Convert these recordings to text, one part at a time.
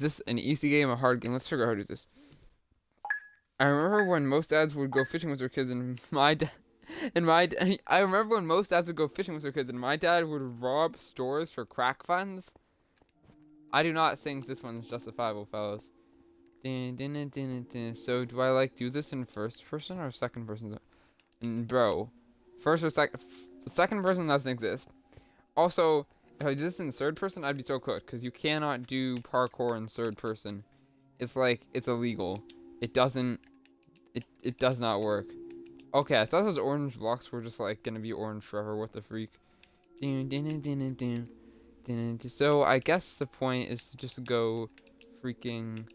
Is this an easy game, a hard game? Let's figure out how to do this. I remember when most dads would go fishing with their kids, and my dad, I remember when most dads would go fishing with their kids, and my dad would rob stores for crack funds. I do not think this one's justifiable, fellas. Dun, dun, dun, dun, dun, dun. So do I like do this in first person or second person? And bro, first or second, the second person doesn't exist. Also, if I did this in third person, I'd be so cooked because you cannot do parkour in third person. It's like it's illegal. It doesn't. It does not work. Okay, I thought those orange blocks were just like gonna be orange forever. What the freak? Dun, dun, dun, dun, dun, dun, dun, dun. So I guess the point is to just go freaking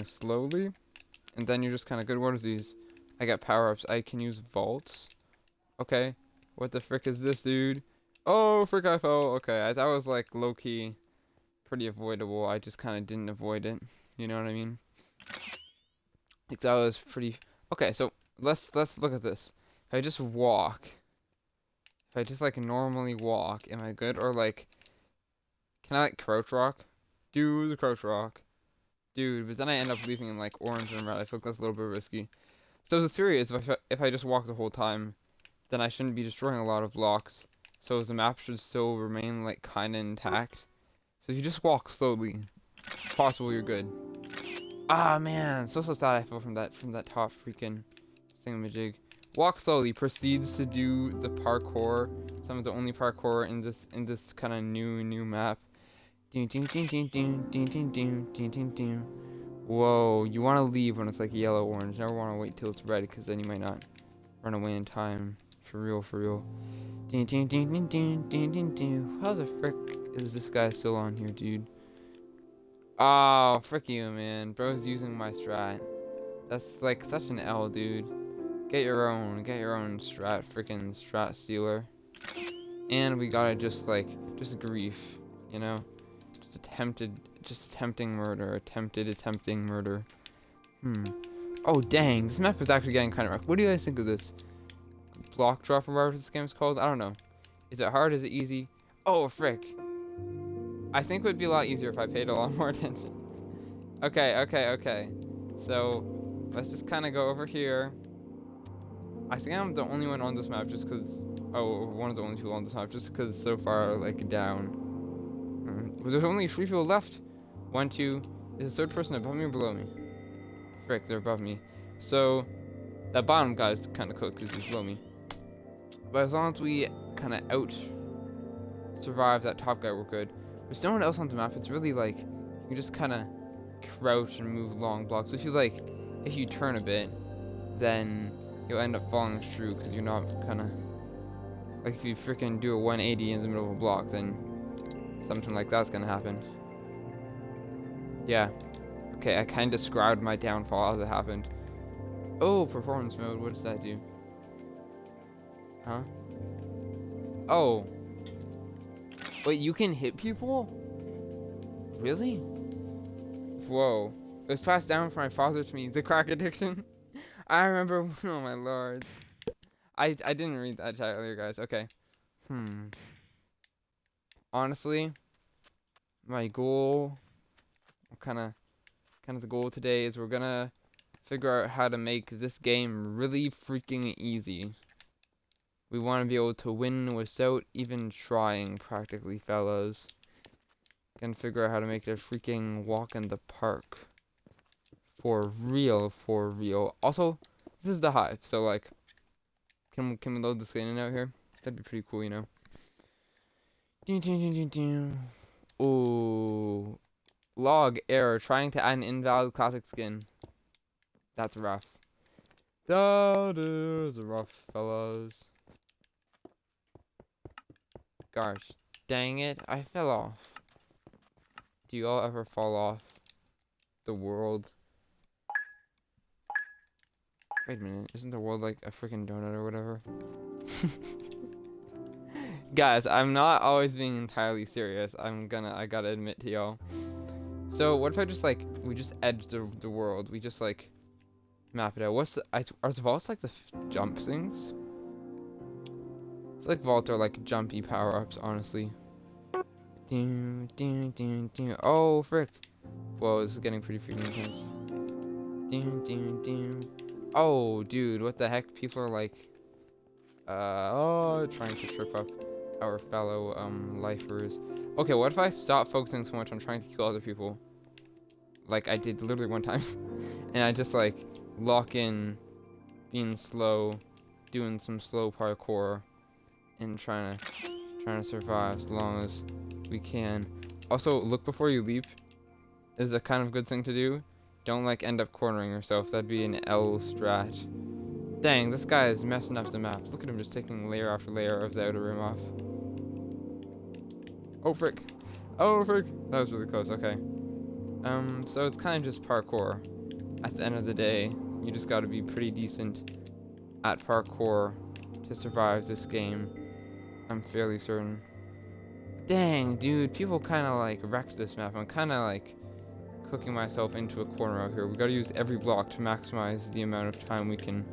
slowly, and then you're just kind of good. What are these? I got power-ups. I can use vaults. Okay. What the frick is this, dude? Oh, frick, I fell. Okay, that was like low-key pretty avoidable. I just kind of didn't avoid it. You know what I mean? Like that was pretty. Okay, so let's look at this. If I just walk, if I just like normally walk, am I good? Or like, can I like crouch rock? Do the crouch rock. Dude, but then I end up leaving in like orange and red. I feel like that's a little bit risky. So the theory is if I just walk the whole time, then I shouldn't be destroying a lot of blocks. So the map should still remain like kinda intact. So if you just walk slowly, it's possible you're good. Ah man, so sad I fell from that top freaking thingamajig. Walk slowly proceeds to do the parkour. Some of the only parkour in this kind of new map. Whoa, you want to leave when it's like yellow orange. Never want to wait till it's red because then you might not run away in time. For real, for real. How the frick is this guy still on here, dude? Oh, frick you, man. Bro's using my strat. That's like such an L, dude. Get your own strat, freaking strat stealer. And we gotta just grief, you know? Just attempting murder, attempting murder. Oh, dang, this map is actually getting kind of rough. What do you guys think of this? Block drop or whatever this game's called? I don't know. Is it hard? Is it easy? Oh, frick. I think it would be a lot easier if I paid a lot more attention. Okay. So, let's just kind of go over here. I think I'm the only one on this map just because... Oh, one of the only people on this map just because so far, like, down. There's only 3 people left. 1, 2. Is the third person above me or below me? Frick, they're above me. So, that bottom guy's kind of cooked because he's below me. But as long as we kind of survive that top guy, we're good. There's no one else on the map. It's really like you just kind of crouch and move long blocks. Which is like if you turn a bit, then you'll end up falling through because you're not kind of like if you freaking do a 180 in the middle of a block, then something like that's gonna happen. Yeah. Okay, I kind of described my downfall as it happened. Oh, performance mode. What does that do? Huh? Oh. Wait, you can hit people? Really? Whoa. It was passed down from my father to me. The crack addiction? I remember. Oh my lord. I didn't read that chat earlier, guys. Okay. Honestly, my goal, kind of the goal today is we're gonna figure out how to make this game really freaking easy. We want to be able to win without even trying, practically, fellas. Gonna figure out how to make it a freaking walk in the park. For real, for real. Also, this is the hive, so like, can we load the skin out here? That'd be pretty cool, you know. Ooh. Log error. Trying to add an invalid classic skin. That's rough. That is rough, fellas. Gosh, dang it. I fell off. Do you all ever fall off the world? Wait a minute. Isn't the world like a freaking donut or whatever? Guys, I'm not always being entirely serious. I gotta admit to y'all. So what if I just like we just edge the world? We just like map it out. Are the vaults like the jump things? It's like vaults are like jumpy power ups, honestly. Oh frick! Whoa, this is getting pretty freaking intense. Oh, dude, what the heck? People are like, trying to trip up our fellow, lifers. Okay, what if I stop focusing so much on trying to kill other people? Like I did literally one time. And I just, like, lock in being slow, doing some slow parkour, and trying to survive as long as we can. Also, look before you leap is a kind of good thing to do. Don't, like, end up cornering yourself. That'd be an L strat. Dang, this guy is messing up the map. Look at him just taking layer after layer of the outer rim off. Oh, frick. Oh, frick. That was really close. Okay. So it's kind of just parkour. At the end of the day, you just gotta be pretty decent at parkour to survive this game. I'm fairly certain. Dang, dude, people kind of like wrecked this map. I'm kind of like cooking myself into a corner out here. We gotta use every block to maximize the amount of time we can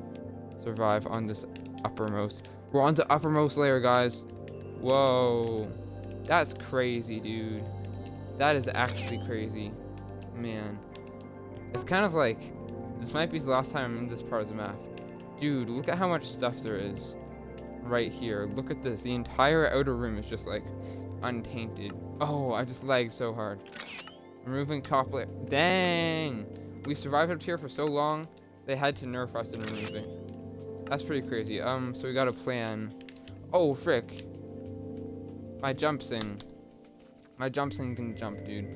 survive on this uppermost. We're on the uppermost layer, guys. Whoa. That's crazy, dude. That is actually crazy. Man. It's kind of like, this might be the last time I'm in this part of the map. Dude, look at how much stuff there is right here. Look at this. The entire outer rim is just like untainted. Oh, I just lagged so hard. Removing top layer. Dang! We survived up here for so long, they had to nerf us and remove it. That's pretty crazy. So we got a plan. Oh, frick. My jump thing. My jump thing can jump, dude.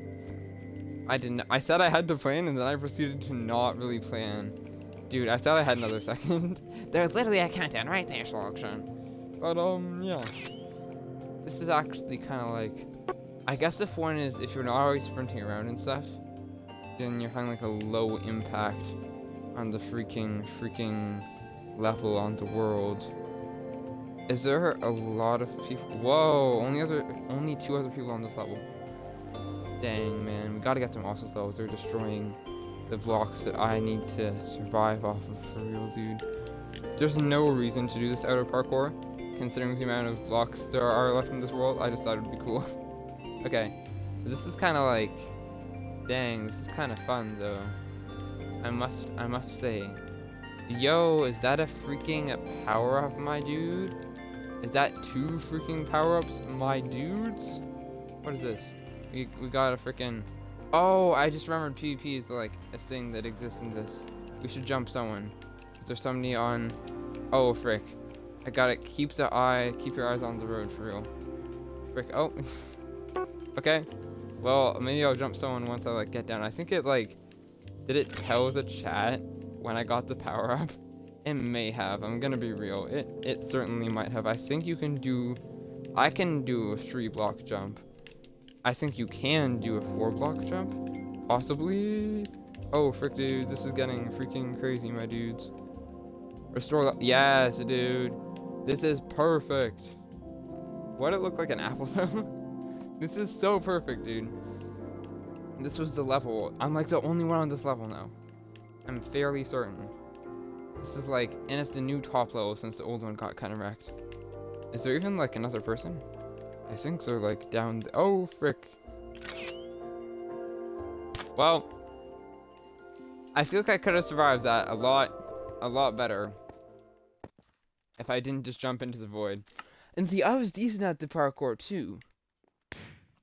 I didn't. I said I had to plan, and then I proceeded to not really plan. Dude, I thought I had another second. There's literally a countdown right there, selection. But, yeah. This is actually kind of like... I guess the point is, if you're not always sprinting around and stuff, then you're having like a low impact on the freaking level on the world. Is there a lot of people? Whoa, only 2 other people on this level. Dang, man, we gotta get some awesome levels. They're destroying the blocks that I need to survive off of for real, dude. There's no reason to do this outer parkour, considering the amount of blocks there are left in this world. I just thought it'd be cool. Okay, this is kind of like, dang, this is kind of fun though. I must say. Yo, is that a freaking power up, my dude? Is that 2 freaking power-ups, my dudes? What is this? We got a freaking... Oh, I just remembered PvP is like a thing that exists in this. We should jump someone. Is there somebody on... Oh, frick. I got it. Keep your eyes on the road for real. Frick. Oh. Okay. Well, maybe I'll jump someone once I like get down. I think it like... Did it tell the chat when I got the power up? It may have. I'm gonna be real. It certainly might have. I think you can do... I can do a 3-block jump. I think you can do a 4-block jump. Possibly. Oh, frick, dude. This is getting freaking crazy, my dudes. Restore the... Yes, dude. This is perfect. What it look like an apple though? This is so perfect, dude. This was the level. I'm like the only one on this level now. I'm fairly certain. This is like, and it's the new top level since the old one got kind of wrecked. Is there even like another person? I think they're like down. Oh, frick. Well, I feel like I could have survived that a lot better if I didn't just jump into the void. And see, I was decent at the parkour too.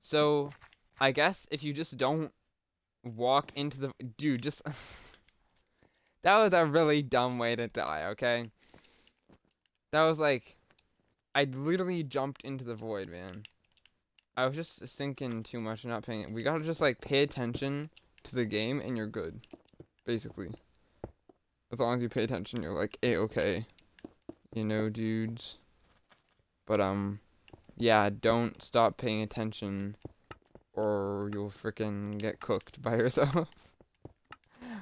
So, I guess if you just don't walk into the... Dude, just... That was a really dumb way to die, okay? That was like... I literally jumped into the void, man. I was just thinking too much and not paying... We gotta just, like, pay attention to the game and you're good. Basically. As long as you pay attention, you're like, A-okay. You know, dudes? But, yeah, don't stop paying attention or you'll frickin' get cooked by yourself.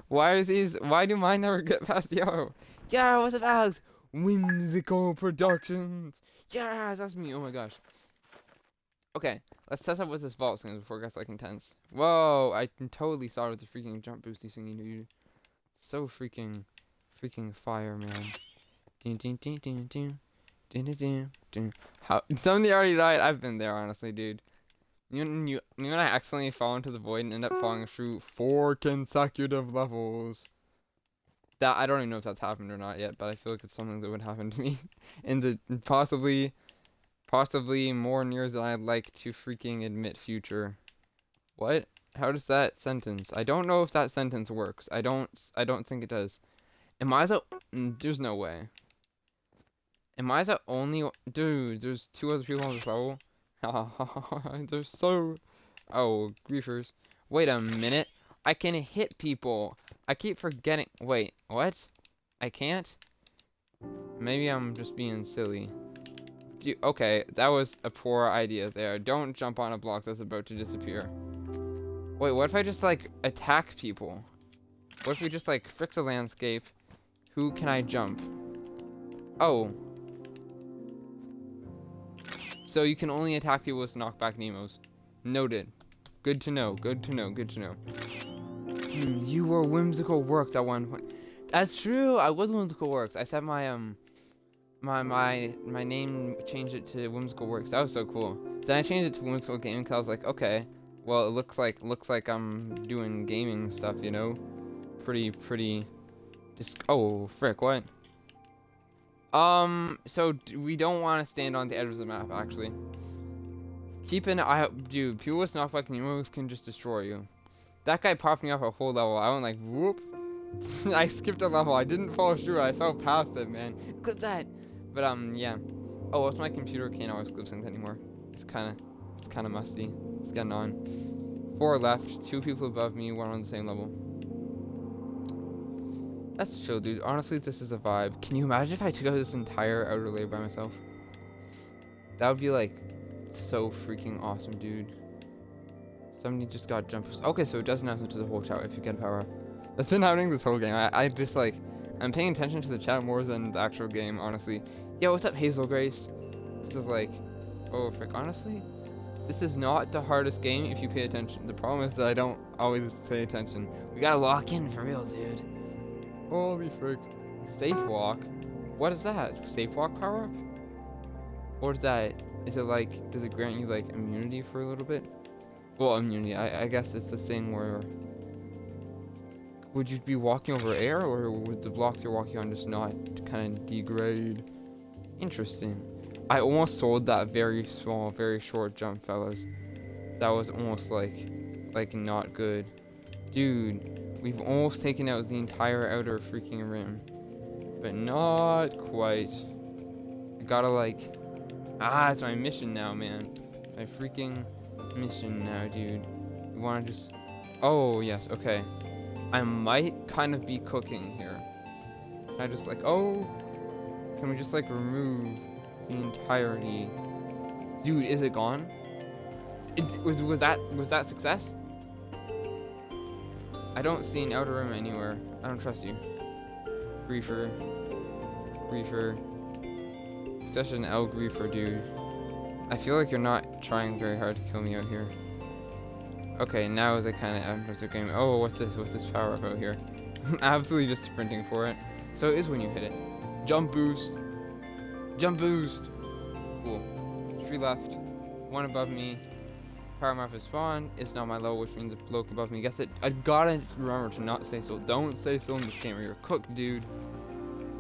Why do mine never get past yellow? Yeah, what's up, Alex? Whimsical Productions. Yeah, that's me. Oh my gosh. Okay, let's test up with this vault thing before it gets like intense. Whoa, I can totally saw with the freaking jump boosty thingy, dude. So freaking fire, man. Ding ding ding ding ding ding ding ding. How somebody already died? I've been there, honestly, dude. You and I accidentally fall into the void and end up falling through 4 consecutive levels. That I don't even know if that's happened or not yet, but I feel like it's something that would happen to me in the possibly more years than I'd like to freaking admit future. What? How does that sentence? I don't know if that sentence works. I don't think it does. Am I the there's no way. Am I the only dude, there's 2 other people on this level? They're so oh, griefers. Wait a minute. I can hit people. I keep forgetting. Wait, what? I can't? Maybe I'm just being silly. Okay, that was a poor idea there. Don't jump on a block that's about to disappear. Wait, what if I just, like, attack people? What if we just, like, fix the landscape? Who can I jump? Oh. So you can only attack people with knockback Nemos. Noted. Good to know, good to know, good to know. You were Whimsical Works at one point. That's true, I was Whimsical Works. I set my, my name, changed it to Whimsical Works. That was so cool. Then I changed it to Whimsical Gaming because I was like, okay, well, it looks like I'm doing gaming stuff, you know? Pretty, just, oh, frick, what? So we don't want to stand on the edge of the map, actually. Keep an eye out, dude, people with knockback Nemos can just destroy you. That guy popped me off a whole level. I went like, whoop. I skipped a level. I didn't fall through it. I fell past it, man. Clip that. But, yeah. Oh, what's my computer can't always clip things anymore. It's kind of musty. It's getting on. 4 left. 2 people above me. 1 on the same level. That's chill, dude. Honestly, this is a vibe. Can you imagine if I took out this entire outer layer by myself? That would be, like, so freaking awesome, dude. Somebody just got jumped. Okay, so it doesn't happen to the whole chat if you get a power up. That's been happening this whole game. I just, like, I'm paying attention to the chat more than the actual game, honestly. Yo, what's up, Hazel Grace? This is like, oh, frick. Honestly, this is not the hardest game if you pay attention. The problem is that I don't always pay attention. We gotta lock in for real, dude. Holy frick. Safe walk? What is that? Safe walk power up? Or is that, is it like, does it grant you, like, immunity for a little bit? Well, immunity, I guess it's the thing where, would you be walking over air, or would the blocks you're walking on just not kind of degrade? Interesting. I almost sold that very small, very short jump, fellas. That was almost like not good. Dude, we've almost taken out the entire outer freaking rim. But not quite. I gotta it's my mission now, man. My freaking mission now, dude. You wanna just, oh, yes, okay. I might kind of be cooking here. I just can we just remove the entirety? Dude, is it gone? Was that success? I don't see an outer rim anywhere. I don't trust you. Griefer. Such an L griefer, dude. I feel like you're not trying very hard to kill me out here. Okay, now is the kind of end the game. Oh, what's this power up out here? Absolutely just sprinting for it. So it is when you hit it. Jump boost. Jump boost. Cool. 3 left. 1 above me. Power map is spawned. It's not my level, which means the bloke above me gets it. I gotta remember to not say so. Don't say so in this game or you're cooked, dude.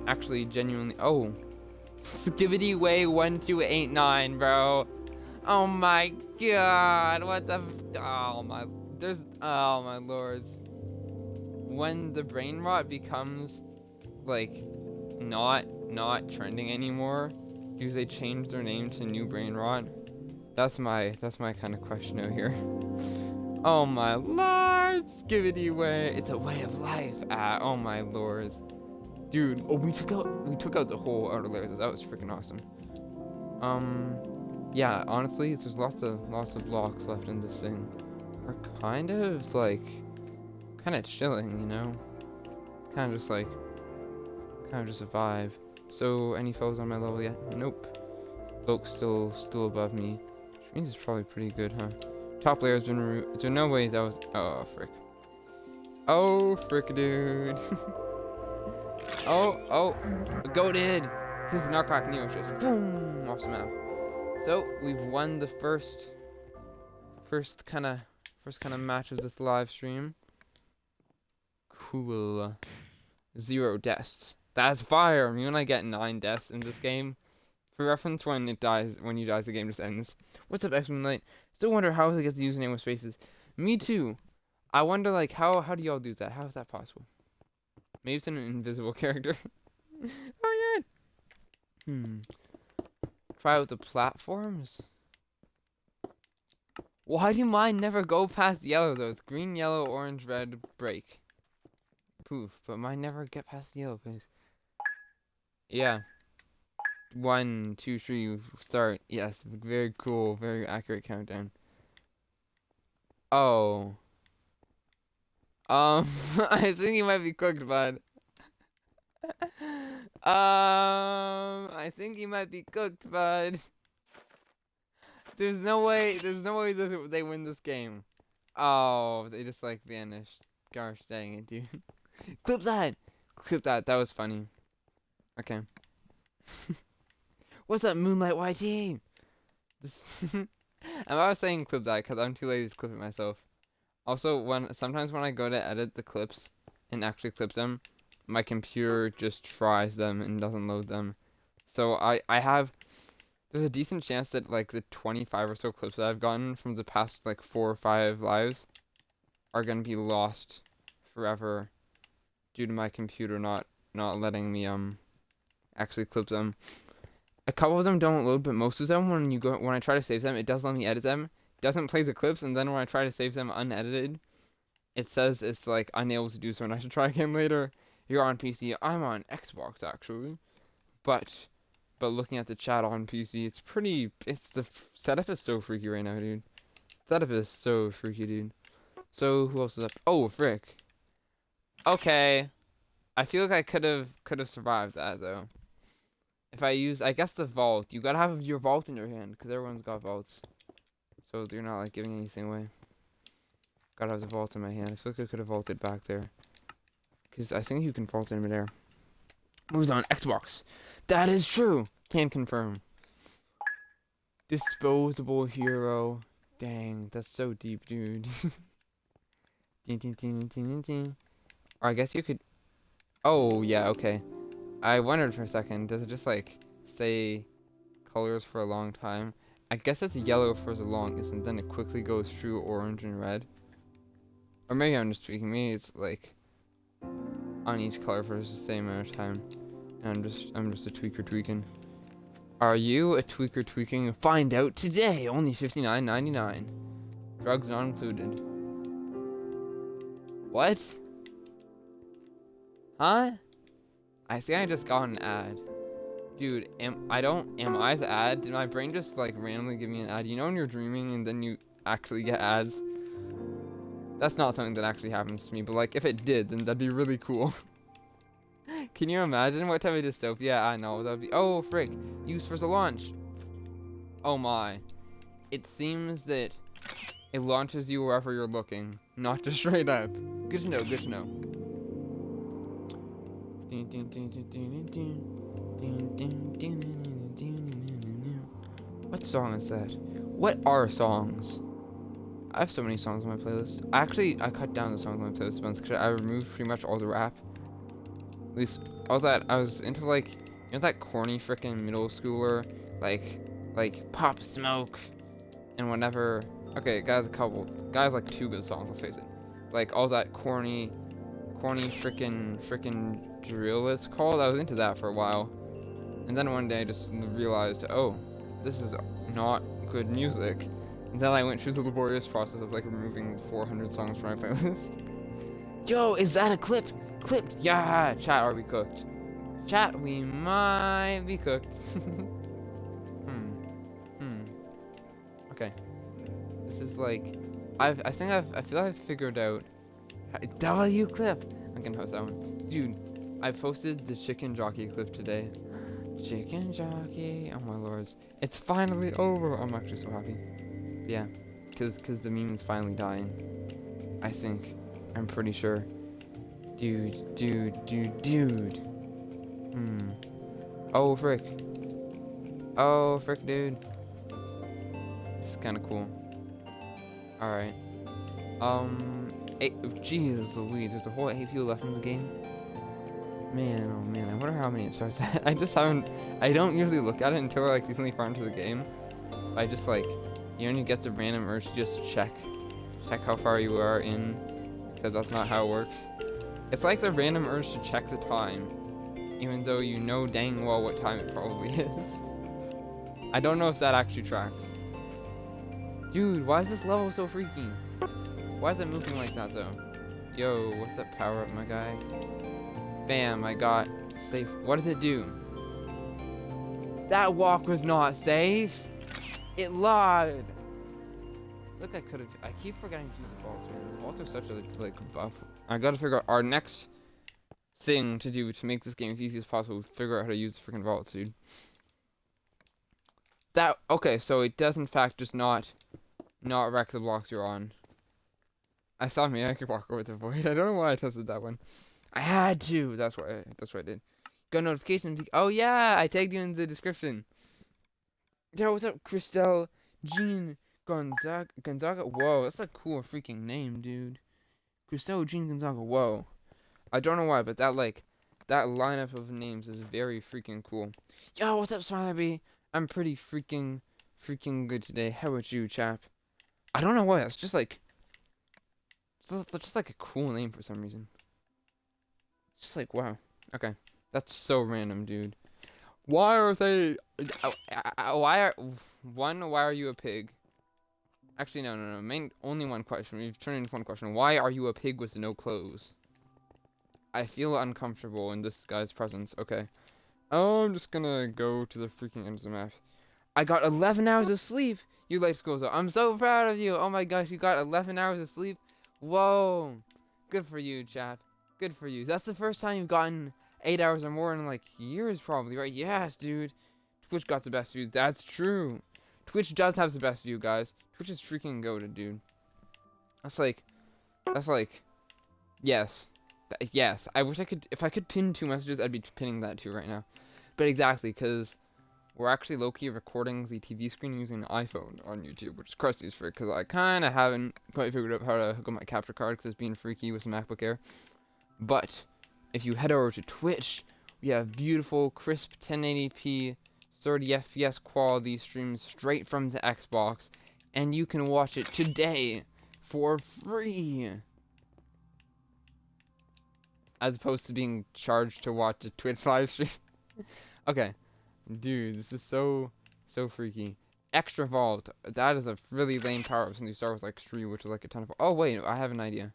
Actually, genuinely. Oh. Skibbity way 1289, bro. Oh my god. What the oh my lords. When the brain rot becomes not trending anymore because they changed their name to New Brain Rot. That's my kind of question out here. Oh my lord, skibbity way. It's a way of life. Oh my lords. Dude, oh, we took out the whole outer layers. That was freaking awesome. Yeah, honestly, there's lots of blocks left in this thing. We're kind of chilling, you know? Kind of just a vibe. So, any foes on my level yet? Nope. Bloke's still above me. Which means it's probably pretty good, huh? Top layer has been removed. There's no way that was, oh, frick. Oh, frick, dude. oh, goated. Because the knockback Neo just boom off the map. So we've won the first First kind of match of this live stream. Cool. 0 deaths. That's fire. Me when I get 9 deaths in this game. For reference, when you die, the game just ends. What's up, X-Men Light? Still wonder how he gets the username with spaces. Me too. I wonder, like, how do y'all do that? How is that possible? Maybe it's an invisible character. Oh, yeah. Try out the platforms? Why do mine never go past yellow, though? It's green, yellow, orange, red, break. Poof. But mine never get past the yellow place. Yeah. 1, 2, 3, start. Yes, very cool, very accurate countdown. Oh. I think you might be cooked, bud. I think you might be cooked, bud. There's no way that they win this game. Oh, they just, like, vanished. Gosh dang it, dude. Clip that! Clip that, that was funny. Okay. What's up, Moonlight YT? I was saying clip that because I'm too lazy to clip it myself. Also, sometimes when I go to edit the clips and actually clip them, my computer just fries them and doesn't load them. So there's a decent chance that like the 25 or so clips that I've gotten from the past like 4 or 5 lives are gonna be lost forever due to my computer not letting me actually clip them. A couple of them don't load, but most of them, when I try to save them, it does let me edit them. It doesn't play the clips, and then when I try to save them unedited, it says it's like unable to do so, and I should try again later. You're on PC. I'm on Xbox actually, but looking at the chat on PC, the setup is so freaky right now, dude. Setup is so freaky, dude. So who else is up? Oh, frick. Okay, I feel like I could have survived that though. If I guess the vault. You gotta have your vault in your hand, because everyone's got vaults. So you're not, like, giving anything away. Gotta have the vault in my hand. I feel like I could have vaulted back there. Because I think you can vault in midair. Moves on Xbox. That is true! Can confirm. Disposable hero. Dang, that's so deep, dude. Ding, ding, ding, ding, ding, ding. Or I guess you could... Oh, yeah, okay. I wondered for a second, does it just, like, stay colors for a long time? I guess it's yellow for the longest, and then it quickly goes through orange and red. Or maybe I'm just tweaking. Maybe it's, like, on each color for the same amount of time. And I'm just a tweaker tweaking. Are you a tweaker tweaking? Find out today! Only $59.99. Drugs not included. What? Huh? I think I just got an ad. Dude, am I the ad? Did my brain just like randomly give me an ad? You know when you're dreaming and then you actually get ads? That's not something that actually happens to me, but like if it did, then that'd be really cool. Can you imagine what type of dystopia? I know, that'd be, oh frick, use for the launch. Oh my. It seems that it launches you wherever you're looking, not just straight up. Good to know, good to know. What song is that? What are songs? I have so many songs on my playlist. I cut down the songs on my playlist once because I removed pretty much all the rap. At least I was into like, you know, that corny freaking middle schooler like Pop Smoke and whatever. Okay, guys, like 2 good songs. Let's face it. Like all that corny freaking drill it's called. I was into that for a while, and then one day I just realized, oh, this is not good music. And then I went through the laborious process of like removing 400 songs from my playlist. Yo, is that a clip? Clipped? Yeah, chat, are we cooked? Chat, we might be cooked. Okay, this is like, I feel like I've figured out. W clip. I can post that one, dude. I posted the chicken jockey clip today. Chicken jockey, oh my lords. It's finally over. I'm actually so happy. Yeah, cause the meme is finally dying. I think. I'm pretty sure. Dude. Oh frick, dude. It's kinda cool. Alright. Jeez Louise, there's a whole 8 people left in the game. Man, oh man, I wonder how many it starts at. I just haven't, I don't usually look at it until we're like recently far into the game. I just like, you know, when you get the random urge to just check how far you are in, except that's not how it works. It's like the random urge to check the time, even though you know dang well what time it probably is. I don't know if that actually tracks. Dude, why is this level so freaky? Why is it moving like that though? Yo, what's that power up, my guy? Bam, I got safe. What does it do? That walk was not safe. It lied. Look, I could have. I keep forgetting to use the vaults, man. The vaults are such a like buff. I gotta figure out our next thing to do to make this game as easy as possible. Figure out how to use the freaking vaults, dude. That okay? So it does in fact just not wreck the blocks you're on. I saw me. I could walk over the void. I don't know why I tested that one. I had to. That's what I did. Got notification. Oh yeah, I tagged you in the description. Yo, what's up, Christelle, Jean Gonzaga? Whoa, that's a cool freaking name, dude. Christelle Jean Gonzaga. Whoa. I don't know why, but that lineup of names is very freaking cool. Yo, what's up, Smiley? I'm pretty freaking good today. How about you, chap? I don't know why. It's just like a cool name for some reason. Just like, wow. Okay. That's so random, dude. Why are they... why are you a pig? Actually, no. Only one question. We've turned into one question. Why are you a pig with no clothes? I feel uncomfortable in this guy's presence. Okay. I'm just gonna go to the freaking end of the map. I got 11 hours of sleep! You life schools up. I'm so proud of you! Oh my gosh, you got 11 hours of sleep? Whoa! Good for you, chap. Good for you. That's the first time you've gotten 8 hours or more in like years probably, right? Yes, dude. Twitch got the best view. That's true. Twitch does have the best view, guys. Twitch is freaking goated, dude. That's like, yes. Yes. I wish I could, if I could pin 2 messages, I'd be pinning that too right now. But exactly, because we're actually low-key recording the TV screen using an iPhone on YouTube, which is Krusty's for, because I kind of haven't quite figured out how to hook up my capture card, because it's being freaky with the MacBook Air. But if you head over to Twitch, we have beautiful, crisp 1080p, 30 FPS quality streams straight from the Xbox, and you can watch it today for free. As opposed to being charged to watch a Twitch live stream. Okay. Dude, this is so freaky. Extra vault. That is a really lame power up since you start with like 3, which is like a ton of... Oh, wait, I have an idea.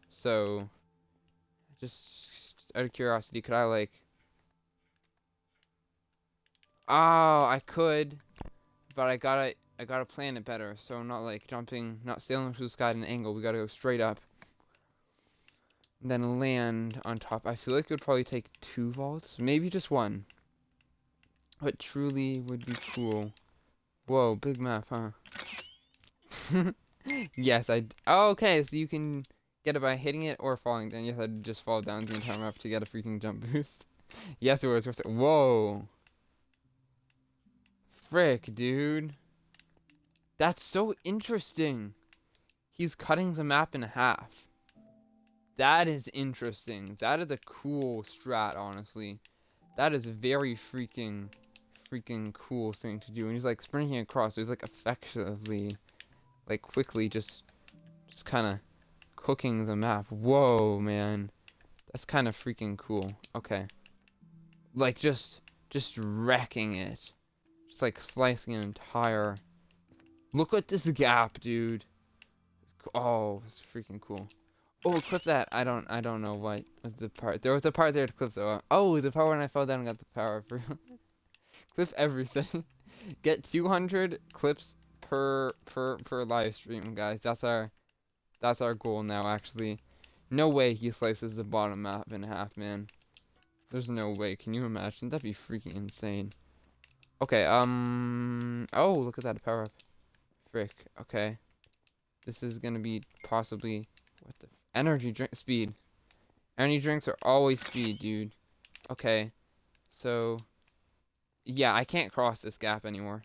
So... Just out of curiosity, could I like... Oh, I could. But I gotta plan it better. So I'm not like jumping, not sailing through the sky at an angle. We gotta go straight up. Then land on top. I feel like it would probably take 2 vaults. Maybe just 1. But truly would be cool. Whoa, big map, huh? Yes, oh, okay, so you can get it by hitting it or falling down. Yes, I'd just fall down the entire map to get a freaking jump boost. Yes, it was worth it. Whoa. Frick, dude. That's so interesting. He's cutting the map in half. That is interesting. That is a cool strat, honestly. That is a very freaking cool thing to do. And he's like sprinting across, so he's like effectively, like quickly just kind of cooking the map. Whoa, man. That's kind of freaking cool. Okay. Like just wrecking it. Just like slicing an entire... Look at this gap, dude. Oh, it's freaking cool. Oh, clip that. I don't know what was the part. There was a part there to clip though. Oh, the part when I fell down and got the power for clip everything. Get 200 clips per live stream, guys. That's our goal now, actually. No way he slices the bottom map in half, man. There's no way. Can you imagine? That'd be freaking insane. Okay, oh, look at that power up. Frick. Okay. This is gonna be possibly... What the... Energy drink... Speed. Energy drinks are always speed, dude. Okay. So... Yeah, I can't cross this gap anymore.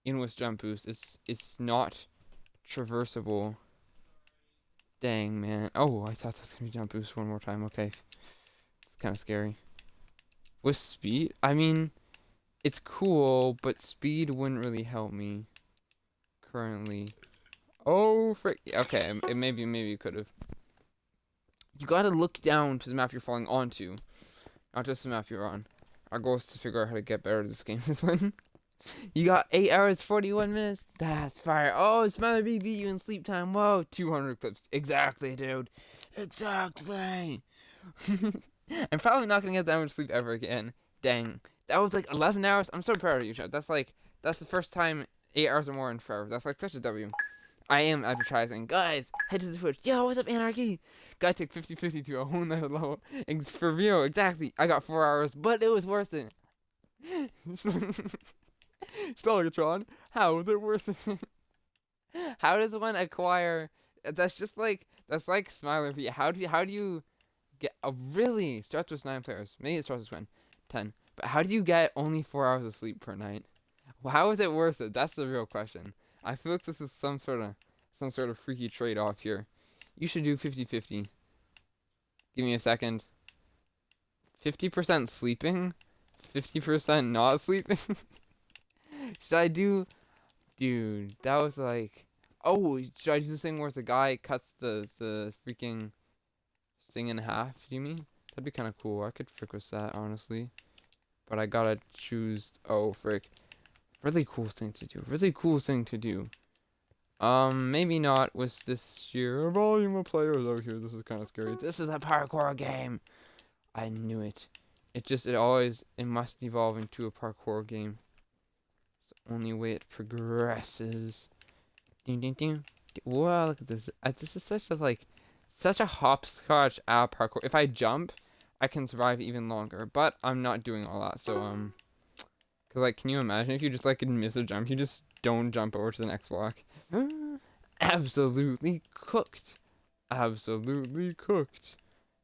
even with jump boost, it's not traversable. Dang, man. Oh, I thought that was gonna be jump boost one more time. Okay, it's kind of scary. With speed, I mean, it's cool, but speed wouldn't really help me currently. Oh, frick. Okay, maybe you could have. You gotta look down to the map you're falling onto, not just the map you're on. Our goal is to figure out how to get better at this game this one. You got 8 hours, 41 minutes. That's fire. Oh, Smiler B beat you in sleep time. Whoa, 200 clips. Exactly, dude. Exactly. I'm probably not gonna get that much sleep ever again. Dang. That was like 11 hours. I'm so proud of you, Chad. That's the first time 8 hours or more in forever. That's like such a W. I am advertising. Guys, head to the Twitch. Yo, what's up, Anarchy? Guy took 50-50 to a whole nother level. And for real, exactly. I got 4 hours, but it was worth it. Stalgatron, how was it worth it? How does one acquire? That's like Smiler V. How do you get a really starts with 9 players? Maybe it starts with 10. But how do you get only 4 hours of sleep per night? Well, how is it worth it? That's the real question. I feel like this is some sort of freaky trade-off here. You should do 50-50. Give me a second. 50% sleeping, 50% not sleeping. Should I do? Dude, that was like. Oh, should I do the thing where the guy cuts the freaking thing in half? Do you mean? That'd be kind of cool. I could frick with that, honestly. But I gotta choose. Oh, frick. Really cool thing to do. Really cool thing to do. Maybe not with this sheer volume of players out here. This is kind of scary. This is a parkour game. I knew it. It must evolve into a parkour game. It's the only way it progresses. Ding ding ding. Wow, look at this. This is such a hopscotch parkour. If I jump, I can survive even longer. But I'm not doing all that. So cause like, can you imagine if you just like miss a jump? You just don't jump over to the next block. Absolutely cooked. Absolutely cooked.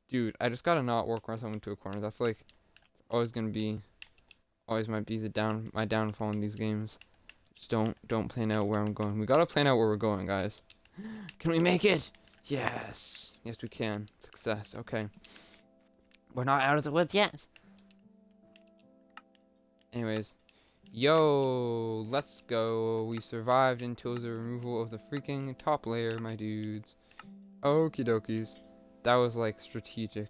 Dude, I just gotta not walk around someone to a corner. That's like, it's always might be my downfall in these games. Just don't plan out where I'm going. We gotta plan out where we're going, guys. Can we make it? Yes. Yes, we can. Success. Okay. We're not out of the woods yet. Anyways. Yo, let's go. We survived until the removal of the freaking top layer, my dudes. Okie dokies. That was like strategic.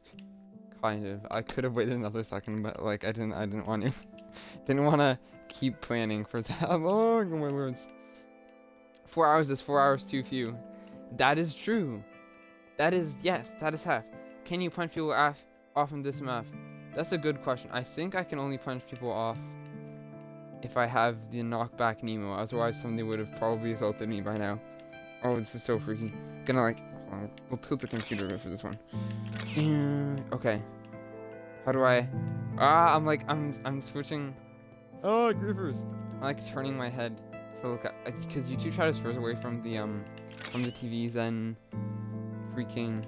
Kind of. I could have waited another second, but like I didn't want to. Didn't want to keep planning for that long. Oh my lords. 4 hours is 4 hours too few. That is true. That is half. Can you punch people off in this map? That's a good question. I think I can only punch people off if I have the knockback Nemo. Otherwise, somebody would have probably assaulted me by now. Oh, this is so freaky. Gonna like, we'll tilt the computer a bit for this one. Okay. How do I? I'm switching. Oh, griefers. I'm like turning my head to look at, because YouTube chat is further away from the TVs than freaking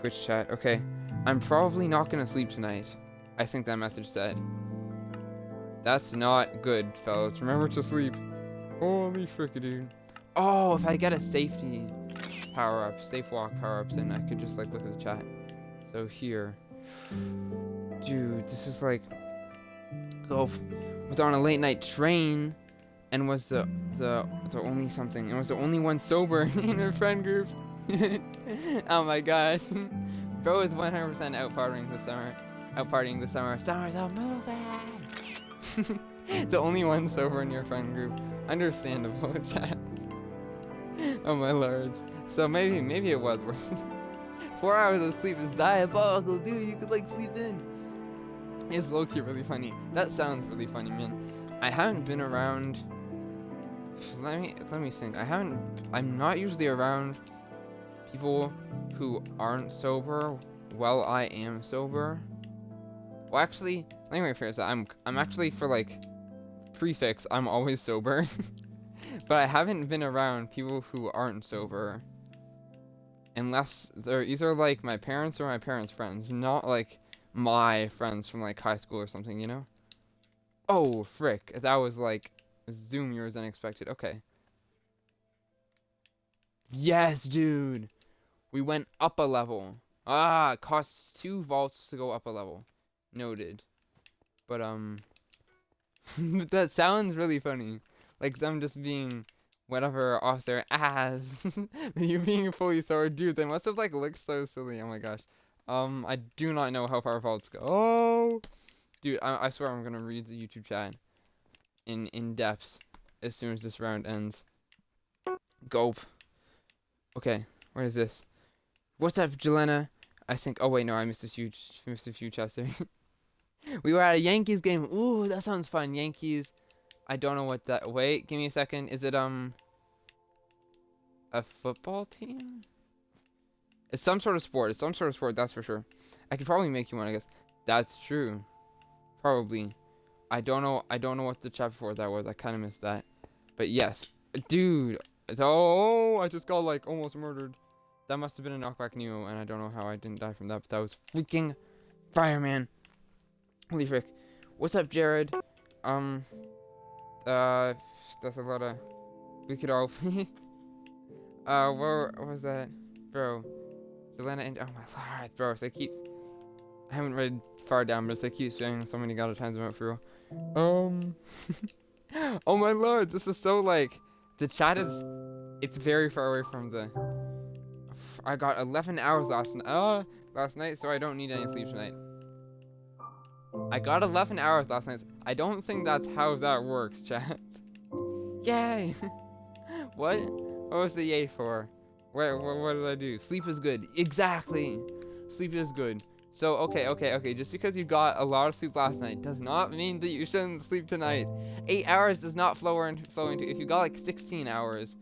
Twitch chat. Okay. I'm probably not gonna sleep tonight. I think that message said. That's not good, fellas. Remember to sleep. Holy frickadoon. Oh, if I get a safety power-up, safe walk power-ups, then I could just like look at the chat. So here. Dude, this is like was on a late night train and was the only something, and was the only one sober in her friend group. Oh my gosh. Bro is 100% out partying this summer. Summer's out moving. The only one sober in your friend group. Understandable, chat. Oh my lords. So maybe it was worth it. 4 hours of sleep is diabolical, dude. You could like sleep in. It's low-key really funny. That sounds really funny, man. I haven't been around. Let me think. I'm not usually around people who aren't sober while I am sober. Well, actually, let me rephrase that. I'm actually, for like prefix, I'm always sober. But I haven't been around people who aren't sober unless they're either like my parents or my parents' friends, not like my friends from like high school or something, you know? Oh, frick. That was like Zoom yours unexpected. Okay. Yes, dude. We went up a level. Ah, it costs 2 vaults to go up a level. Noted. But, that sounds really funny. Like them just being whatever off their ass. You being fully sword. Dude, they must have, like, looked so silly. Oh my gosh. I do not know how far vaults go. Oh! Dude, I swear I'm gonna read the YouTube chat in depth as soon as this round ends. Gulp. Okay, what is this? What's up, Jelena? I think. Oh wait, no, I missed a few chats there. We were at a Yankees game. Ooh, that sounds fun. Yankees. I don't know what that. Wait, give me a second. Is it a football team? It's some sort of sport. It's some sort of sport. That's for sure. I could probably make you one. I guess that's true. Probably. I don't know. I don't know what the chat before that was. I kind of missed that. But yes, dude. Oh, I just got like almost murdered. That must have been a knockback Neo, and I don't know how I didn't die from that. But that was freaking fireman. Holy frick. What's up, Jared? That's a lot of. We could all. Where was that, bro? Jelena and oh my lord, bro. If they keep. I haven't read far down, but if they keep saying so many god times about for real. Oh my lord, this is so like. The chat is. It's very far away from the. I got 11 hours last night, so I don't need any sleep tonight. I got 11 hours last night. I don't think that's how that works, chat. Yay! What? What was the yay for? What did I do? Sleep is good. Exactly! Sleep is good. So, okay. Just because you got a lot of sleep last night does not mean that you shouldn't sleep tonight. 8 hours does not flow into. If you got like 16 hours,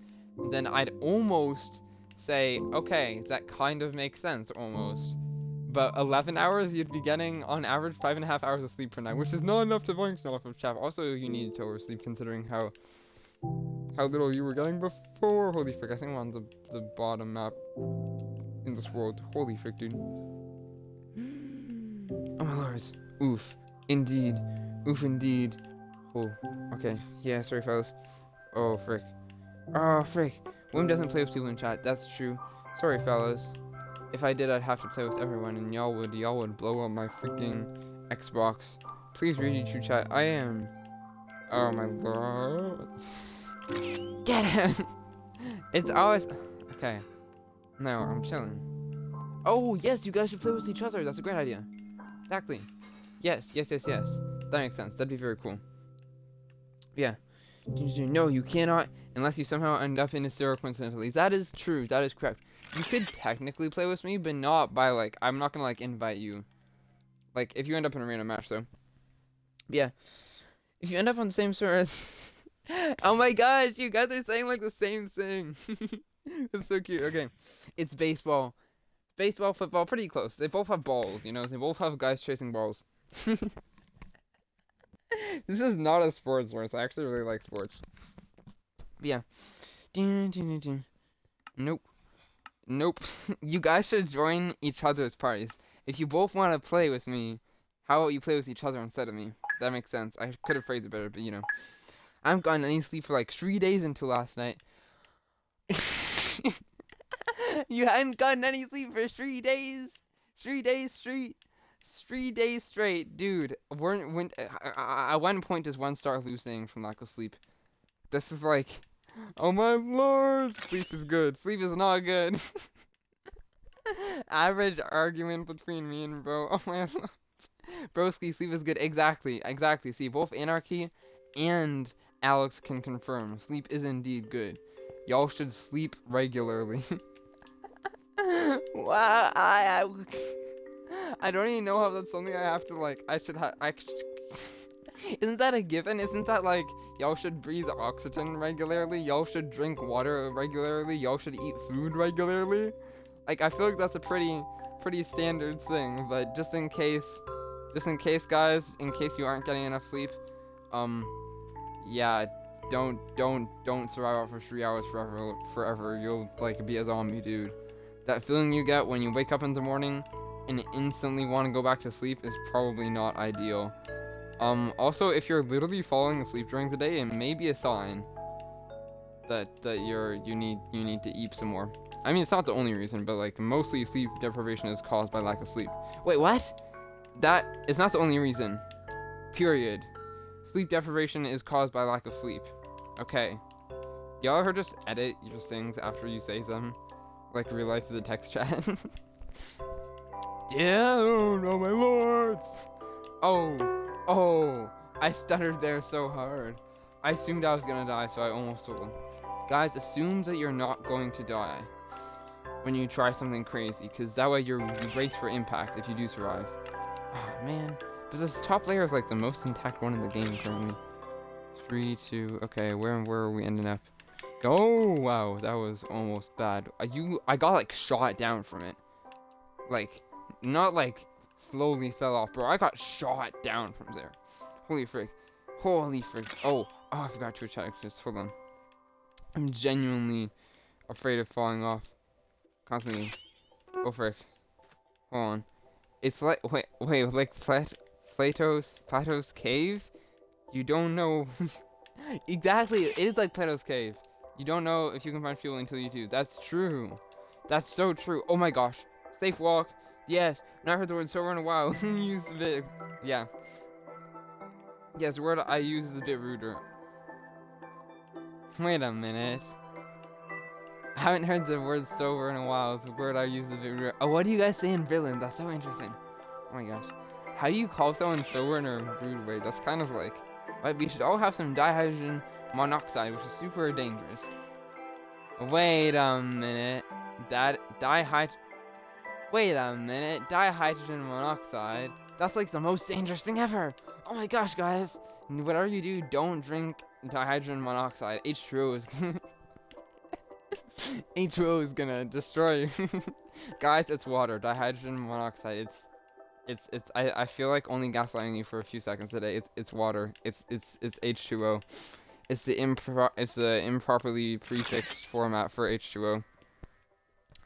then I'd almost say, okay, that kind of makes sense, almost. But 11 hours, you'd be getting, on average, 5.5 hours of sleep per night, which is not enough to function off of chat. Also, you need to oversleep, considering how little you were getting before. Holy frick, I think I'm on the bottom map in this world. Holy frick, dude. Oh my lords. Oof. Indeed. Oof, indeed. Oh, okay. Yeah, sorry, fellas. Oh, frick. Oh, frick. Wim doesn't play with people in chat. That's true. Sorry, fellas. If I did, I'd have to play with everyone, and y'all would blow up my freaking Xbox. Please read YouTube chat. I am. Oh my lord. Get him! It's always. Okay. No, I'm chilling. Oh, yes, you guys should play with each other. That's a great idea. Exactly. Yes. That makes sense. That'd be very cool. Yeah. No, you cannot, unless you somehow end up in a zero coincidentally. That is true. That is correct. You could technically play with me, but not by, like, I'm not gonna, like, invite you. Like, if you end up in a random match, though. Yeah. If you end up on the same server as... Oh my gosh, you guys are saying, like, the same thing. It's so cute. Okay. It's baseball. Baseball, football, pretty close. They both have balls, you know? They both have guys chasing balls. This is not a sports verse. I actually really like sports. But yeah. Nope. You guys should join each other's parties. If you both want to play with me, how about you play with each other instead of me? That makes sense. I could have phrased it better, but you know. I haven't gotten any sleep for like 3 days until last night. You hadn't gotten any sleep for 3 days? 3 days straight? 3 days straight, dude. At one point does one start losing from lack of sleep? This is like, oh my lord, sleep is good. Sleep is not good. Average argument between me and bro. Oh my lord. Broski, sleep is good. Exactly. See, both Anarchy and Alex can confirm. Sleep is indeed good. Y'all should sleep regularly. Wow, I don't even know how that's something I have to, like, isn't that a given? Isn't that, like, y'all should breathe oxygen regularly? Y'all should drink water regularly? Y'all should eat food regularly? Like, I feel like that's a pretty standard thing, but just in case, guys, in case you aren't getting enough sleep, yeah, don't survive out for 3 hours forever. You'll, like, be a zombie, dude. That feeling you get when you wake up in the morning and instantly want to go back to sleep is probably not ideal. Also, if you're literally falling asleep during the day, it may be a sign that you need to eat some more. I mean, it's not the only reason, but like mostly sleep deprivation is caused by lack of sleep. Wait, what? That is not the only reason. Period. Sleep deprivation is caused by lack of sleep. Okay. Y'all ever just edit your things after you say them? Like real life is a text chat. Yeah, oh no, my lords. Oh, I stuttered there so hard. I assumed I was gonna die, so I almost told him. Guys, assume that you're not going to die when you try something crazy, because that way you brace for impact if you do survive. Oh man, but this top layer is like the most intact one in the game currently. 3, 2, okay, where are we ending up? Go! Wow, that was almost bad. I got like shot down from it. Like, not like slowly fell off, bro. I got shot down from there. Holy frick. Holy frick. Oh, I forgot to attack this. Hold on. I'm genuinely afraid of falling off. Constantly. Oh frick. Hold on. It's like, wait, like Plato's cave? You don't know. Exactly, it is like Plato's cave. You don't know if you can find fuel until you do. That's true. That's so true. Oh my gosh. Safe walk. Yes. Not heard the word sober in a while. Use a bit. Yeah. Yes, the word I use is a bit ruder. Wait a minute. I haven't heard the word sober in a while. It's a word I use a bit ruder. Oh, what do you guys say in Finland? That's so interesting. Oh my gosh. How do you call someone sober in a rude way? That's kind of like... Right, we should all have some dihydrogen monoxide, which is super dangerous. Wait a minute. Wait a minute. Dihydrogen monoxide? That's like the most dangerous thing ever. Oh my gosh, guys. Whatever you do, don't drink dihydrogen monoxide. H2O is H2O is gonna destroy you. Guys, it's water. Dihydrogen monoxide. I feel like only gaslighting you for a few seconds today. It's water. It's H2O. It's the improperly prefixed format for H2O.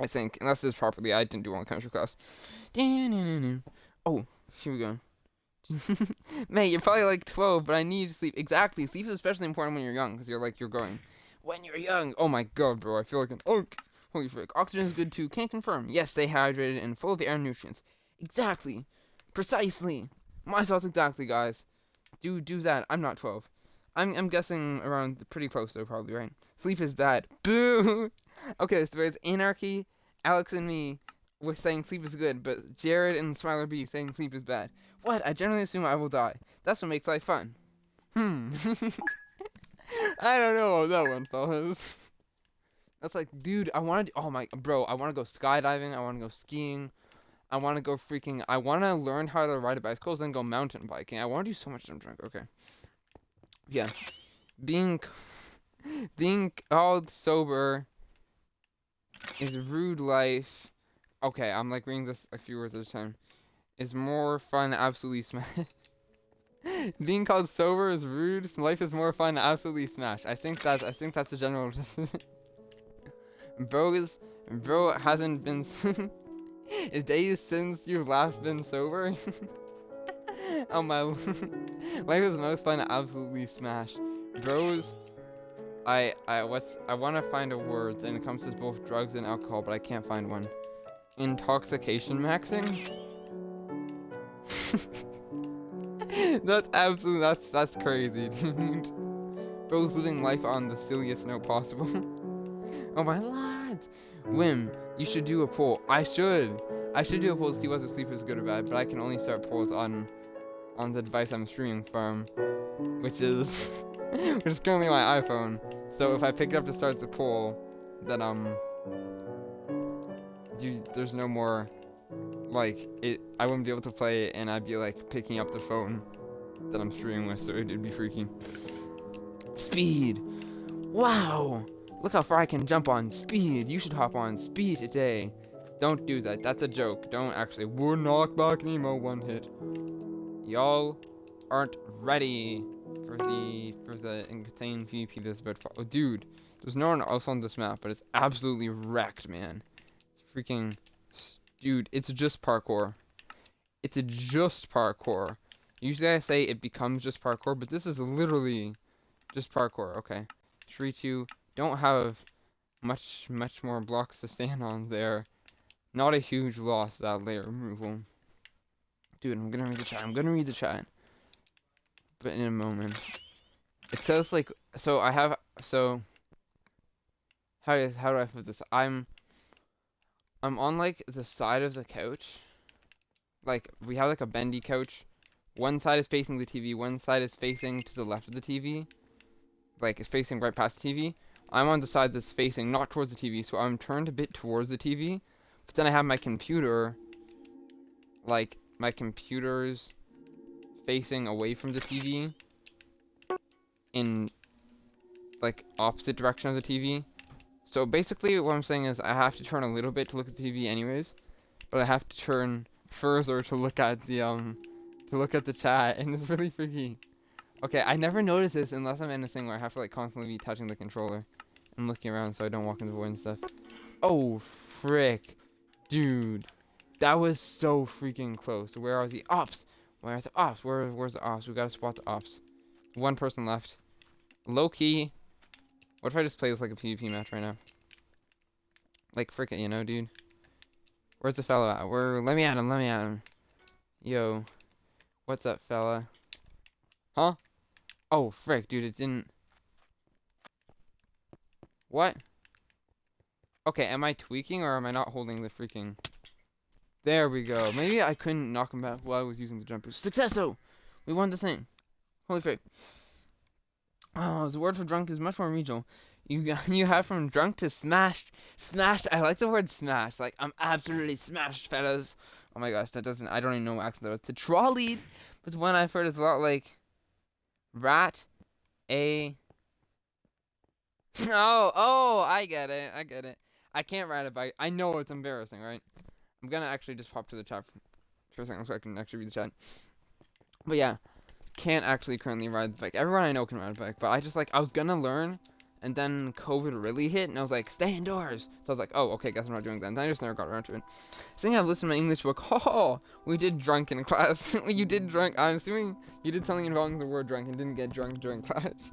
I think, unless it's properly. I didn't do one chemistry class. Oh, here we go. Mate, you're probably like 12, but I need to sleep. Exactly. Sleep is especially important when you're young, because you're going. When you're young. Oh my god, bro. I feel like an oak. Holy frick. Oxygen is good too. Can confirm. Yes, stay hydrated and full of air and nutrients. Exactly. Precisely. My thoughts exactly, guys. Do that. I'm not 12. I'm guessing around pretty close though, probably, right? Sleep is bad. Boo! Okay, so there's Anarchy, Alex and me with saying sleep is good, but Jared and Smiler B saying sleep is bad. What? I generally assume I will die. That's what makes life fun. I don't know about that one, fellas. That's like, dude, I want to, oh my, bro, I want to go skydiving, I want to go skiing, I want to go I want to learn how to ride a bicycle, then go mountain biking. I want to do so much when I'm drunk, okay. Yeah. Being called sober is rude life. Okay, I'm like reading this a few words at a time. Is more fun, absolutely smash. Being called sober is rude. Life is more fun, absolutely smash. I think that's a general. Bro hasn't been days since you've last been sober. Oh my. Life is most fun, absolutely smash. Bros. I want to find a word that encompasses both drugs and alcohol, but I can't find one. Intoxication maxing? That's crazy, dude. Bro's living life on the silliest note possible. Oh my lords! Whim, you should do a poll. I should do a poll to see whether sleep is good or bad, but I can only start polls on the device I'm streaming from, which is currently my iPhone. So if I pick it up to start the poll, then there's no more, like, I wouldn't be able to play it, and I'd be like picking up the phone that I'm streaming with, so it'd be freaky. Speed! Wow! Look how far I can jump on speed. You should hop on speed today. Don't do that. That's a joke. Don't actually. We're knockback Nemo one hit. Y'all aren't ready for the insane PvP this bit. Oh, dude, there's no one else on this map, but it's absolutely wrecked, man. It's freaking, dude. It's just parkour. It's just parkour. Usually I say it becomes just parkour, but this is literally just parkour. Okay. 3, 2. Don't have much more blocks to stand on there. Not a huge loss, that layer removal. Dude, I'm gonna read the chat. I'm gonna read the chat. But in a moment. It says, like, so I have, so, how do I put this? I'm on, like, the side of the couch. Like, we have, like, a bendy couch. One side is facing the TV, one side is facing to the left of the TV. Like, it's facing right past the TV. I'm on the side that's facing not towards the TV, so I'm turned a bit towards the TV. But then I have my computer, like, my computer's facing away from the TV in, like, opposite direction of the TV. So basically what I'm saying is I have to turn a little bit to look at the TV anyways, but I have to turn further to look at the chat, and it's really freaky. Okay, I never notice this unless I'm in a thing where I have to, like, constantly be touching the controller and looking around so I don't walk into the void and stuff. Oh, frick. Dude. That was so freaking close. Where are the ops? Where's the ops? Where's the ops? We gotta spot the ops. One person left. Low key. What if I just play this like a PvP match right now? Like, frick it, you know, dude? Where's the fella at? Let me at him. Yo. What's up, fella? Huh? Oh, frick, dude, it didn't... What? Okay, am I tweaking or am I not holding the freaking... There we go. Maybe I couldn't knock him back while I was using the jump boost. Success-o! We won the thing. Holy frick. Oh, the word for drunk is much more regional. You have from drunk to smashed. Smashed. I like the word smashed. Like, I'm absolutely smashed, fellas. Oh my gosh, that doesn't... I don't even know what accent that was. To trolleyed. But the one I've heard is a lot like... Rat. Oh, I get it. I can't ride a bike. I know it's embarrassing, right? I'm gonna actually just pop to the chat for a second so I can actually read the chat. But yeah, can't actually currently ride the bike. Everyone I know can ride a bike, but I was gonna learn, and then COVID really hit, and I was like, stay indoors. So I was like, oh, okay, guess I'm not doing that. And then I just never got around to it. I think I've listened to my English book. Oh, we did drunk in class. You did drunk. I'm assuming you did something involving the word drunk and didn't get drunk during class.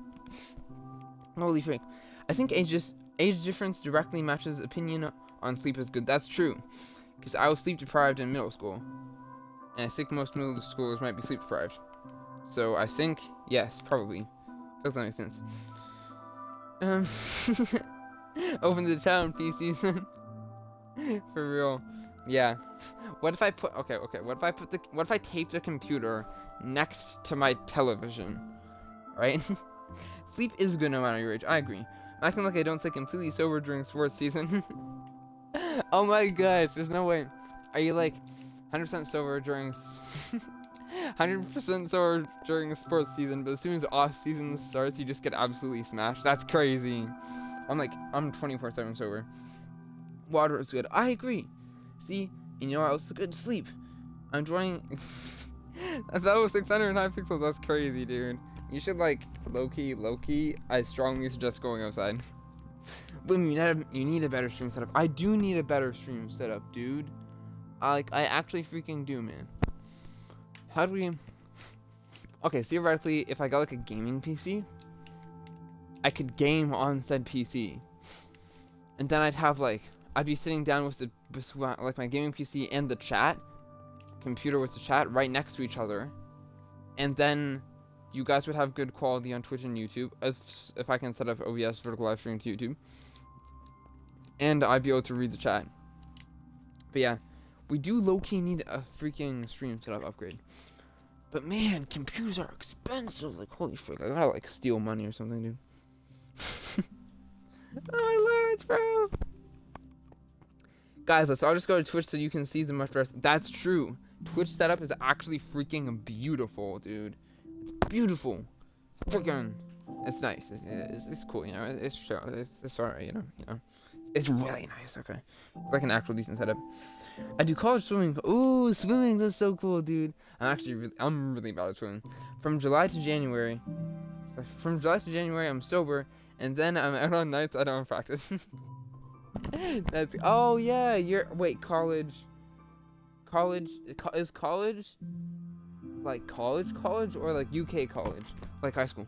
Holy frick. I think age difference directly matches opinion on sleep is good. That's true. Because I was sleep deprived in middle school. And I think most middle schoolers might be sleep deprived. So I think, yes, probably. Does that make sense? Open the town PC. For real. Yeah. What if I put, okay. What if I tape the computer next to my television? Right? Sleep is good no matter your age. I agree. I'm acting like I don't stay completely sober during sports season. Oh my gosh, there's no way. Are you like 100% sober during 100% sober during sports season, but as soon as off season starts, you just get absolutely smashed? That's crazy. I'm 24/7 sober. Water is good. I agree. See, you know what else is good? Sleep. I'm joining. That was 609 pixels. That's crazy, dude. You should, like, low key, I strongly suggest going outside. Boom, you need a better stream setup. I do need a better stream setup, dude. I actually freaking do, man. How do we... Okay, theoretically, if I got, like, a gaming PC, I could game on said PC. And then I'd be sitting down with like, my gaming PC and the chat, computer with the chat, right next to each other. And then... you guys would have good quality on Twitch and YouTube if I can set up OBS vertical live stream to YouTube. And I'd be able to read the chat. But yeah, we do low-key need a freaking stream setup upgrade. But man, computers are expensive. Like, holy frick, I gotta like steal money or something, dude. Oh my lords, bro. Guys, let's all just go to Twitch so you can see the much better. That's true. Twitch setup is actually freaking beautiful, dude. It's beautiful. It's freaking. It's nice. It's cool, you know. It's alright, you know. It's really nice. Okay, it's like an actual decent setup. I do college swimming. Ooh, swimming. That's so cool, dude. I'm really bad at swimming. From July to January, I'm sober, and then I'm out on nights I don't practice. That's. Oh yeah, college. Is college like college, or like UK college, like high school.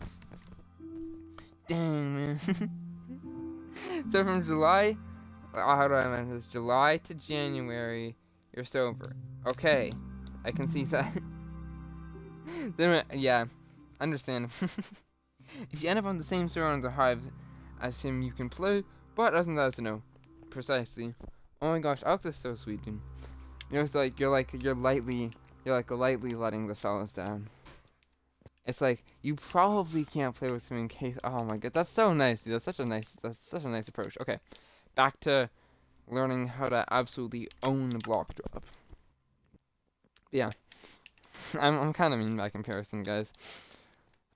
Dang, man. So from July, how do I imagine this? July to January, you're sober. Okay, I can see that. Then, yeah, understand. If you end up on the same server on the hive as him, you can play, but doesn't let us know. Precisely. Oh my gosh, Alex is so sweet, dude. You know, it's like you're lightly letting the fellas down. It's like you probably can't play with him in case. Oh my god, that's so nice, dude. That's such a nice approach. Okay, back to learning how to absolutely own block drop. But yeah, I'm kind of mean by comparison, guys.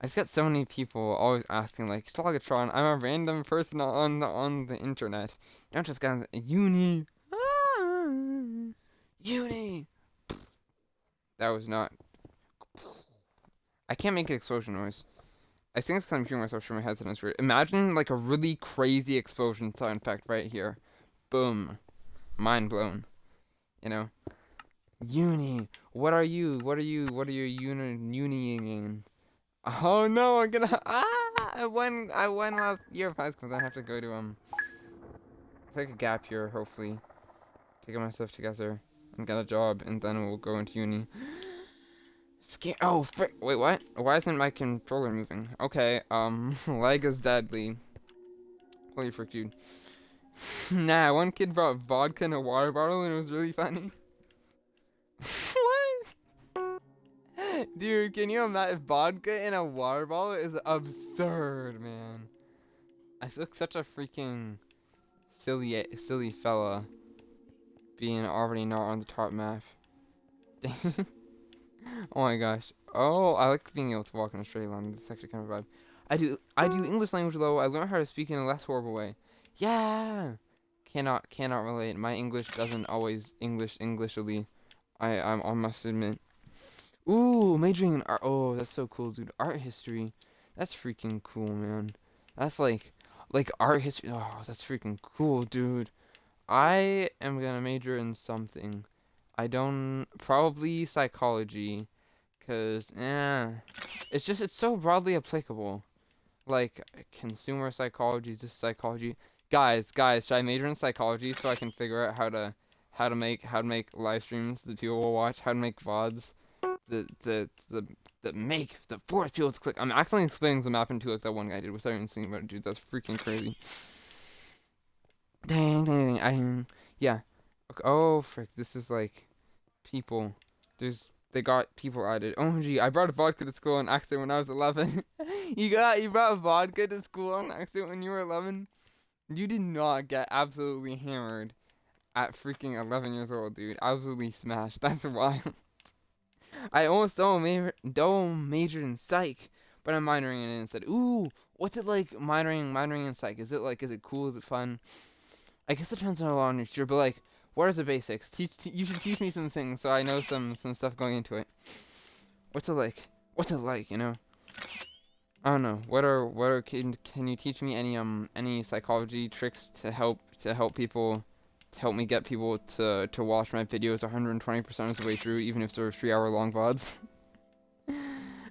I just get so many people always asking, like, Slogatron, I'm a random person on the internet. Don't just go uni. Uni. That was not. I can't make an explosion noise. I think it's because I'm hearing myself through my headset and it's weird. Imagine like a really crazy explosion sound effect right here. Boom. Mind blown. You know? Uni. What are you uniing? Oh no, I'm gonna I won last year of high school, then I have to go to take a gap year, hopefully. To get myself together and get a job, and then we'll go into uni. Oh, frick. Wait, what? Why isn't my controller moving? Okay, lag is deadly. Holy frick, dude. Nah, one kid brought vodka in a water bottle and it was really funny. What? Dude, can you imagine? Vodka in a water bottle is absurd, man. I feel like such a freaking silly fella being already not on the top map. Oh my gosh. Oh, I like being able to walk in a straight line. This is actually kind of a vibe. I do English language though. I learned how to speak in a less horrible way. Yeah. Cannot relate. My English doesn't always Englishly. I must admit. Ooh, majoring in art. Oh, that's so cool, dude. Art history. That's freaking cool, man. That's like art history. Oh, that's freaking cool, dude. I am gonna major in something. I don't, probably psychology, cause it's so broadly applicable. Like consumer psychology, just psychology. Guys, should I major in psychology so I can figure out how to make live streams that people will watch, how to make VODs that make the force people to click. I'm actually explaining the map into like that one guy did without even thinking about it, dude. That's freaking crazy. Dang. Yeah. Okay, oh frick, this is like people. They got people added. Oh gee, I brought a vodka to school on accident when I was 11. You brought vodka to school on accident when you were 11? You did not get absolutely hammered at freaking 11 years old, dude. Absolutely smashed. That's wild. I almost don't majored in psych, but I'm minoring in it instead. Ooh, what's it like minoring in psych? Is it cool? Is it fun? I guess it depends on a lot on your teacher, but like, what are the basics? You should teach me some things so I know some stuff going into it. What's it like? You know? I don't know. Can you teach me any psychology tricks to help people, to help me get people to watch my videos 120% of the way through, even if they're 3-hour long VODs?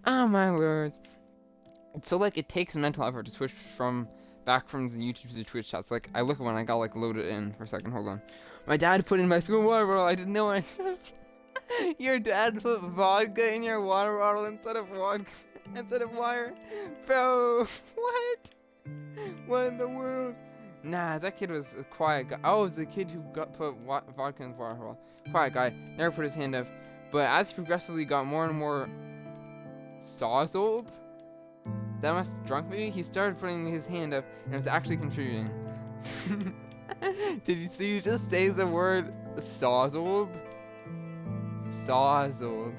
Oh my lord. So like it takes mental effort to switch back from the YouTube to the Twitch chats. Like I look at one, I got like loaded in for a second. Hold on. My dad put in my school water bottle. I didn't know. Your dad put vodka in your water bottle instead of water, bro. What? What in the world? Nah, that kid was a quiet guy. Oh, it was the kid who put vodka in his water bottle. Quiet guy. Never put his hand up. But as he progressively got more and more sawzled, that must have drunk me. He started putting his hand up and was actually contributing. Did you see you just say the word sawzled? Sawzled.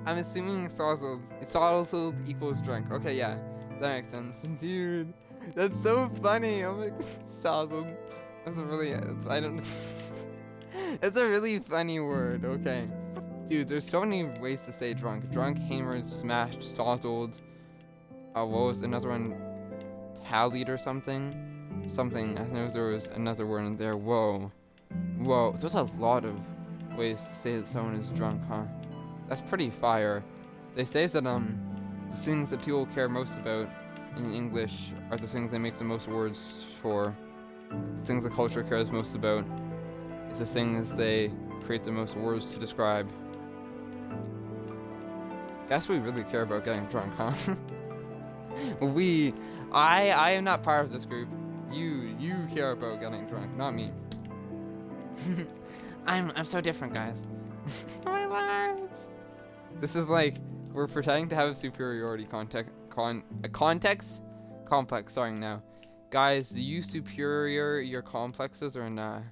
I'm assuming sawzled equals drunk. Okay, yeah. That makes sense. Dude, that's so funny. I'm like, sawzled. That's a really, I don't That's a really funny word, okay. Dude, there's so many ways to say drunk. Drunk, hammered, smashed, sawzled. What was another one? Tallied or something? I know there was another word in there. Whoa. There's a lot of ways to say that someone is drunk, huh? That's pretty fire. They say that the things that people care most about in English are the things they make the most words for. The things the culture cares most about is the things they create the most words to describe. Guess we really care about getting drunk, huh? I am not part of this group. You care about getting drunk, not me. I'm so different, guys. My words. This is like we're pretending to have a superiority context complex. Sorry now, guys. Do you superior your complexes or not?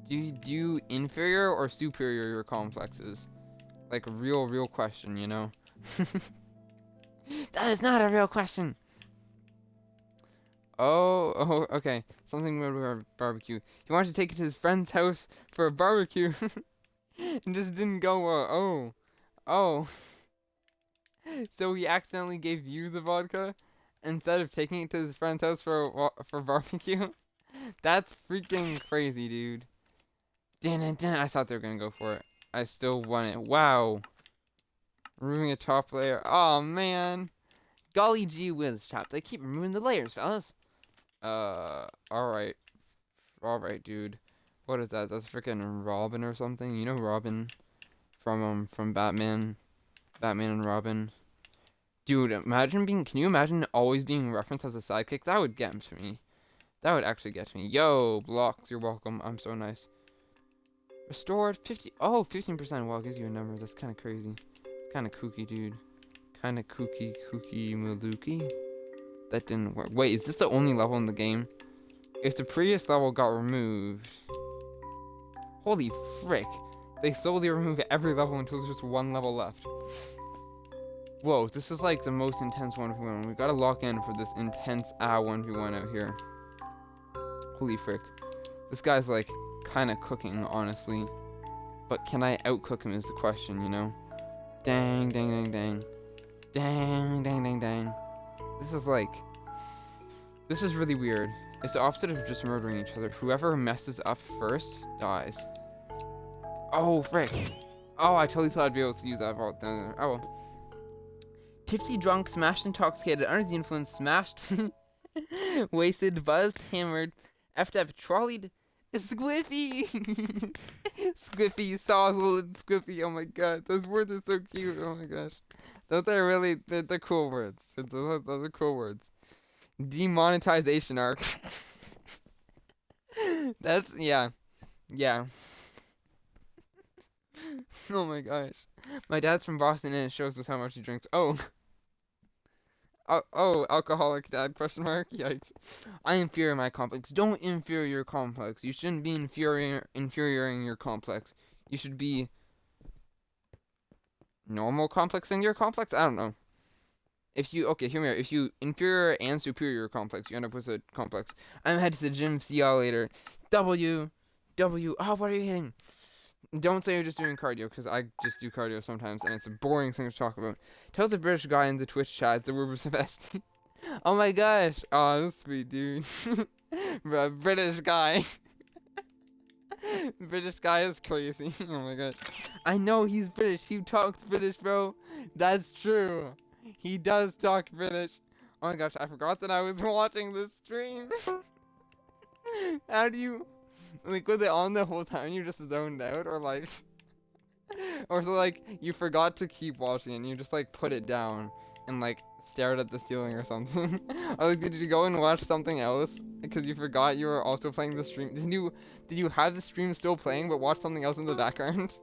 Do you inferior or superior your complexes? Like a real question, you know? That is not a real question. Oh, okay. Something about barbecue. He wanted to take it to his friend's house for a barbecue, and just didn't go well. Oh. So he accidentally gave you the vodka instead of taking it to his friend's house for barbecue. That's freaking crazy, dude. I thought they were gonna go for it. I still won it. Wow. Removing a top layer. Oh man. Golly gee whiz, chop. They keep removing the layers, fellas. Alright. Alright, dude. What is that? That's freaking Robin or something? You know Robin from Batman. Batman and Robin. Dude, can you imagine always being referenced as a sidekick? That would get to me. That would actually get to me. Yo, blocks, you're welcome. I'm so nice. Restored 15%. Wow, gives you a number. That's kind of crazy. It's kind of kooky, dude. Kind of kooky maluki. That didn't work. Wait, is this the only level in the game? If the previous level got removed... Holy frick. They slowly remove every level until there's just one level left. Whoa, this is like the most intense 1v1. We gotta lock in for this intense 1v1 out here. Holy frick. This guy's like kind of cooking, honestly. But can I outcook him is the question, you know? Dang. Dang. This is really weird. It's the opposite of just murdering each other. Whoever messes up first dies. Oh, frick. Oh, I totally thought I'd be able to use that vault. Oh, well. Tipsy, drunk, smashed, intoxicated, under the influence, smashed, wasted, buzzed, hammered, effed up, trolleyed, Squiffy! Squiffy, Sozzle, and Squiffy. Oh my god, those words are so cute. Oh my gosh. Those are really, they're cool words. Those are cool words. Demonetization arc. That's, yeah. Oh my gosh. My dad's from Boston and it shows us how much he drinks. Oh, alcoholic dad, question mark? Yikes. I inferior my complex. Don't inferior your complex. You shouldn't be infuriating your complex. You should be normal complexing your complex? I don't know. Okay, hear me out. If you inferior and superior your complex, you end up with a complex. I'm headed to the gym. See y'all later. W. Oh, what are you hitting? Don't say you're just doing cardio, because I just do cardio sometimes, and it's a boring thing to talk about. Tell the British guy in the Twitch chat the word was the best. Oh my gosh. Oh, that's sweet, dude. British guy. British guy is crazy. Oh my gosh. I know he's British. He talks British, bro. That's true. He does talk British. Oh my gosh, I forgot that I was watching this stream. How do you... Like, was it on the whole time you just zoned out, or like... Or so like, you forgot to keep watching and you just like put it down and like stared at the ceiling or something? Or like, did you go and watch something else because you forgot you were also playing the stream? Did you have the stream still playing but watch something else in the background?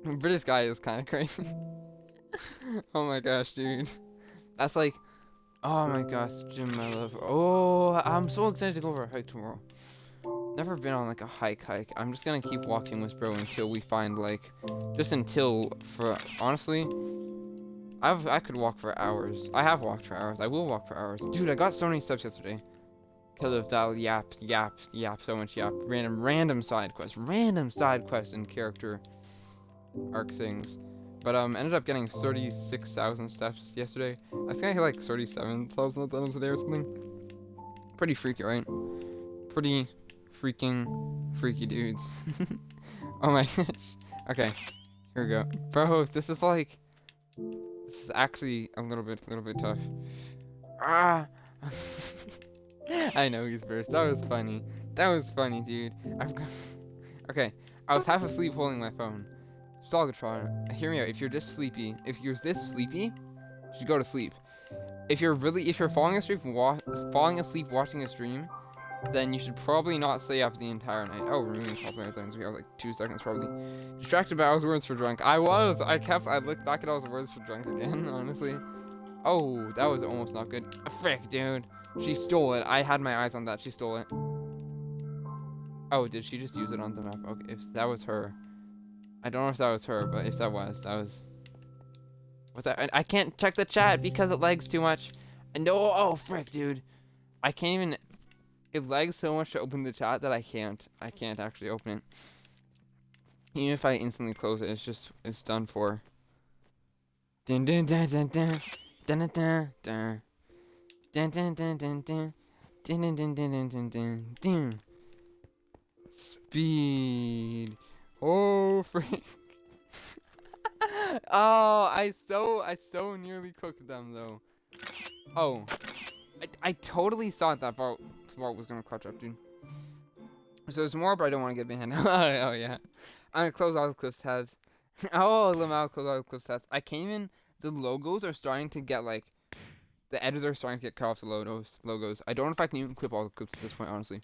British guy is kind of crazy. Oh my gosh, dude. That's like... Oh my gosh, Jim, I love... Oh, I'm so excited to go for a hike tomorrow. Never been on like a hike. I'm just gonna keep walking with bro until we find like... Just until, honestly... I could walk for hours. I have walked for hours. I will walk for hours. Dude, I got so many steps yesterday. Because of that yap, so much yap. Random side quests. Random side quests and character arc things. But ended up getting 36,000 steps yesterday. I think I hit like 37,000 at the end of the day or something. Pretty freaky, right? Pretty freaking freaky dudes. Oh my gosh. Okay. Here we go. Bro, this is like, this is actually a little bit tough. Ah! I know he's first. That was funny. That was funny, dude. Okay, I was half asleep holding my phone. Stogatron, hear me out. If you're this sleepy, you should go to sleep. If you're falling asleep watching a stream, then you should probably not stay up the entire night. Oh, removing popular things. We have like 2 seconds probably. Distracted by I was words for drunk. I looked back at all the words for drunk again, honestly. Oh, that was almost not good. Frick, dude. She stole it. I had my eyes on that. She stole it. Oh, did she just use it on the map? Okay, if that was her. I don't know if that was her, but if that was, what's that? I can't check the chat because it lags too much. No, oh, frick, dude. I can't even, it lags so much to open the chat that I can't actually open it. Even if I instantly close it, it's done for. Dun dun dun dun dun dun dun dun dun dun dun dun dun dun dun dun dun dun dun dun. Speed. Oh, frick. Oh, I so nearly cooked them though. Oh, I totally thought that vault was gonna clutch up, dude. So there's more, but I don't want to get behind. Oh yeah, I'm gonna close all the clips tabs. Oh, I'll close all the clips tabs. I came in. The logos are starting to get like, the editors are starting to get cut off the logos. I don't know if I can even clip all the clips at this point, honestly.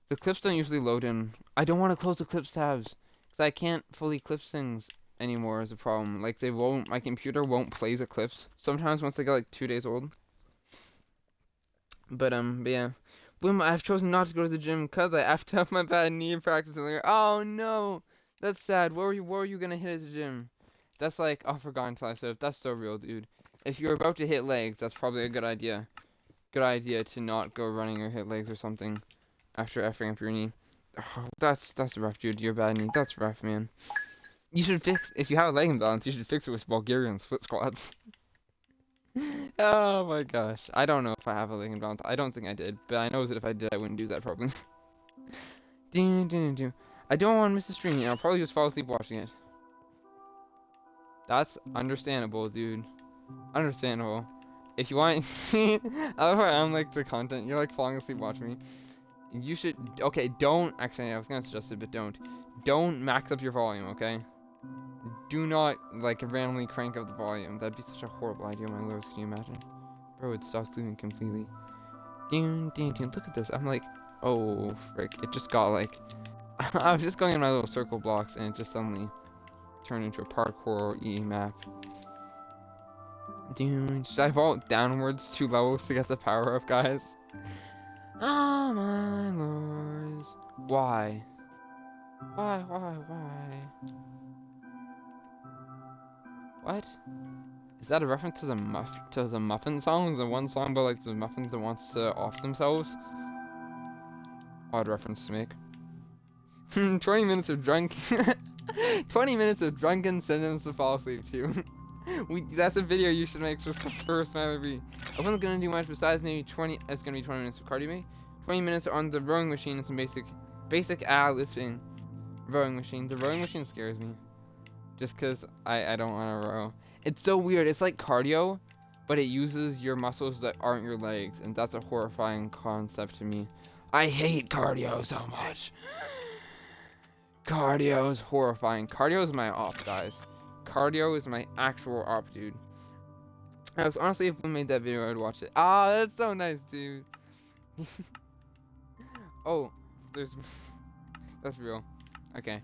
The clips don't usually load in. I don't want to close the clips tabs because I can't fully clip things anymore is a problem. Like my computer won't play the clips sometimes once they get like 2 days old. But yeah. Boom, I've chosen not to go to the gym because I have to have my bad knee in practice earlier. Oh no, that's sad. Where were you gonna hit at the gym? That's like, oh, forgotten until I said it. That's so real, dude. If you're about to hit legs, that's probably a good idea. Good idea to not go running or hit legs or something after effing up your knee. Oh, that's rough, dude. Your bad knee. That's rough, man. You should if you have a leg imbalance, you should fix it with Bulgarian split squats. Oh my gosh. I don't know if I have a leg imbalance. I don't think I did, but I know that if I did, I wouldn't do that probably. I don't want to miss the stream. I'll probably just fall asleep watching it. That's understandable, dude. Understandable. If you want, I love how I'm like the content. You're like falling asleep watching me. You should. Okay, don't. Actually, I was gonna suggest it, but don't. Don't max up your volume, okay? Do not like randomly crank up the volume. That'd be such a horrible idea, my lords. Can you imagine? Bro, it stops moving completely. Look at this. I'm like, oh frick! It just got like. I was just going in my little circle blocks, and it just suddenly turned into a parkour map. Dude, should I vault downwards 2 levels to get the power up, guys? Oh my lords. Why? Why? What? Is that a reference to the Muffin song? The one song about like the muffins that wants to off themselves? Odd reference to make. 20 minutes of 20 minutes of drunken sentence to fall asleep to. That's a video you should make for a smiley bee. I wasn't gonna do much besides maybe 20. It's gonna be 20 minutes of cardio. 20 minutes on the rowing machine and some basic lifting. Rowing machine. The rowing machine scares me. Just cause I don't want to row. It's so weird. It's like cardio, but it uses your muscles that aren't your legs, and that's a horrifying concept to me. I hate cardio so much. Cardio is horrifying. Cardio is my op, guys. Cardio is my actual op, dude. Honestly, if we made that video, I'd watch it. Ah, that's so nice, dude. Oh, that's real. Okay.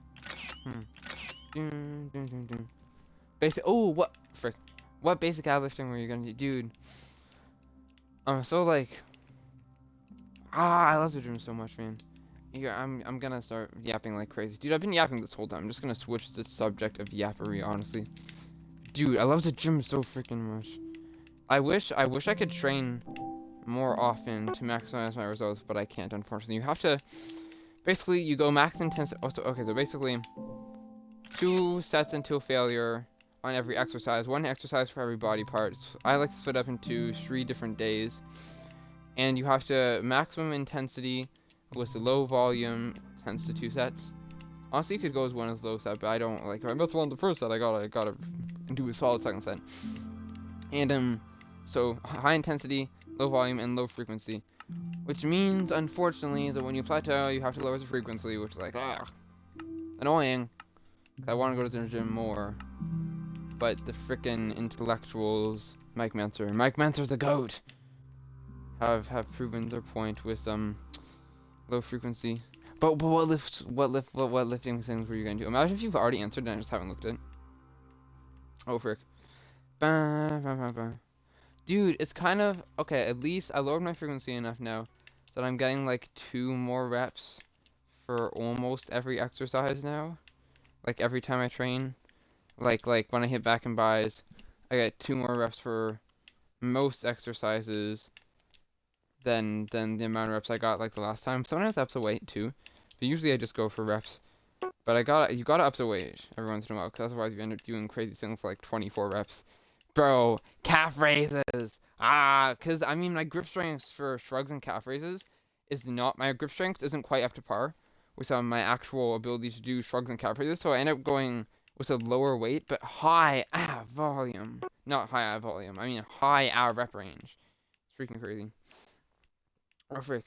Basic. Oh, what? Frick. What basic ab lifting were you gonna do, dude? So like. I love the gym so much, man. Yeah, I'm gonna start yapping like crazy, dude. I've been yapping this whole time. I'm just gonna switch the subject of yappery, honestly. Dude, I love the gym so freaking much. I wish I could train more often to maximize my results, but I can't, unfortunately. You have to, basically, you go max intensity. Okay, so basically, 2 sets until failure on every exercise. 1 exercise for every body part. I like to split up into 3 different days, and you have to maximum intensity with the low volume 10 to 2 sets. Honestly, you could go as one as low set, but I don't like. I must want the first set. I gotta do a solid second set. And so high intensity, low volume, and low frequency, which means unfortunately that when you plateau, you have to lower the frequency, which is like annoying. I want to go to the gym more, but the frickin' intellectuals, Mike Mentor's the goat, have proven their point with low frequency. But what lifting things were you gonna do? Imagine if you've already answered and I just haven't looked at it. Oh frick. Bah, bah, bah, bah. Dude, it's kind of okay. At least I lowered my frequency enough now that I'm getting like 2 more reps for almost every exercise now. Like every time I train, like when I hit back and buys, I get 2 more reps for most exercises than the amount of reps I got like the last time. Sometimes I up the weight too, but usually I just go for reps. But you gotta up the weight every once in a while, because otherwise you end up doing crazy things for like 24 reps. Bro, calf raises. Because I mean my grip strength for shrugs and calf raises is not, my grip strength isn't quite up to par with my actual ability to do shrugs and calf raises, so I end up going with a lower weight but high volume. Not high volume, I mean high rep range. It's freaking crazy. Oh frick.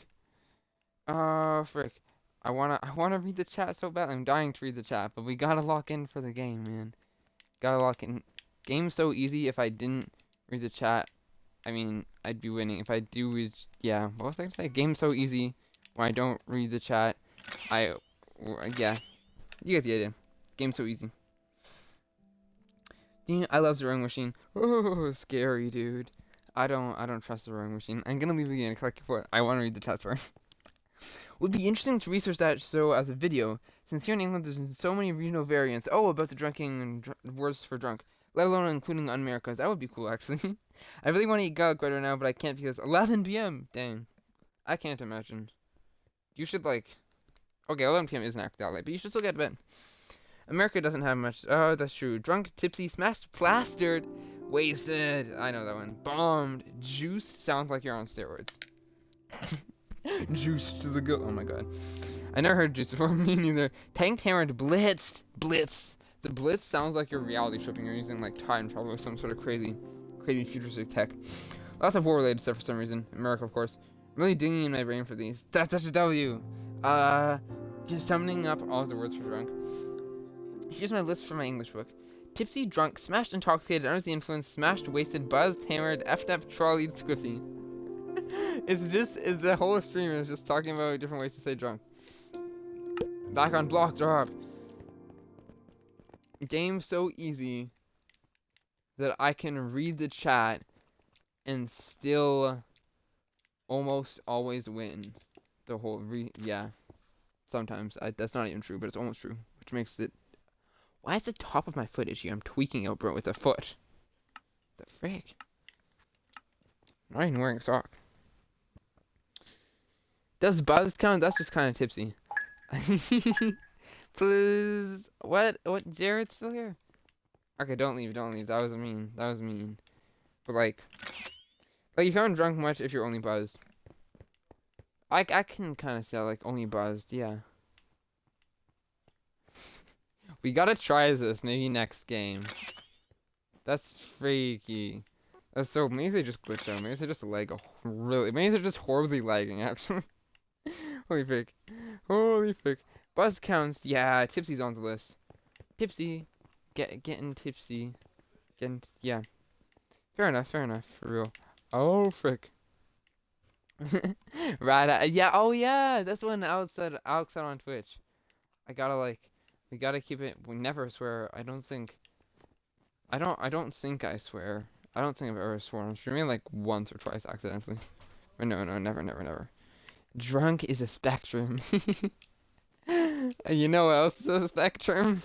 Oh frick. I wanna read the chat so bad. I'm dying to read the chat, but we gotta lock in for the game, man. Gotta lock in. Game's so easy. If I didn't read the chat, I mean, I'd be winning. If I do read, yeah. What was I gonna say? Game's so easy. When I don't read the chat, yeah. You get the idea. Game's so easy. Dude, I love the rowing machine. Oh, scary, dude. I don't trust the rowing machine. I'm gonna leave it again. Click for it. I want to read the chat first. Would be interesting to research that show as a video, since here in England there's so many regional variants. Oh, about the drinking and words for drunk, let alone including Americas. That would be cool, actually. I really want to eat garlic bread right now, but I can't because 11 p.m. Dang, I can't imagine. You should okay, 11 p.m. isn't actually that late, but you should still get to bed. America doesn't have much. Oh, that's true. Drunk, tipsy, smashed, plastered, wasted. I know that one. Bombed, juiced. Sounds like you're on steroids. Juice to the go. Oh my god. I never heard juice before. Me neither. Tanked, hammered, blitzed. Blitz. The blitz sounds like you're reality tripping. You're using like time travel or some sort of crazy futuristic tech. Lots of war-related stuff for some reason. America, of course. I'm really dinging in my brain for these. That's such a W. Just summoning up all the words for drunk. Here's my list from my English book. Tipsy, drunk, smashed, intoxicated, under the influence, smashed, wasted, buzzed, hammered, effed up, trolleyed, squiffy. Is the whole stream is just talking about different ways to say drunk. Back on block drop. Game's so easy that I can read the chat and still almost always win. The whole yeah. Sometimes that's not even true, but it's almost true, which makes it. Why is the top of my foot itchy? I'm tweaking out, bro, with a foot. The frick? I'm not even wearing a sock. Does buzzed count? That's just kind of tipsy. Please. What? Jared's still here? Okay, don't leave. That was mean. But like if you haven't drunk much, if you're only buzzed. I can kind of say like only buzzed, yeah. We gotta try this maybe next game. That's freaky. That's so maybe they just glitched out. Maybe they just maybe they're just horribly lagging actually. Holy frick. Buzz counts, yeah, tipsy's on the list. Tipsy. Getting tipsy. Yeah. Fair enough, for real. Oh frick. Right, yeah, oh yeah, that's when Alex said on Twitch. We gotta keep it, we never swear, I don't think I swear. I don't think I've ever sworn on streaming, like once or twice accidentally. But no, never. Drunk is a spectrum. You know what else is a spectrum?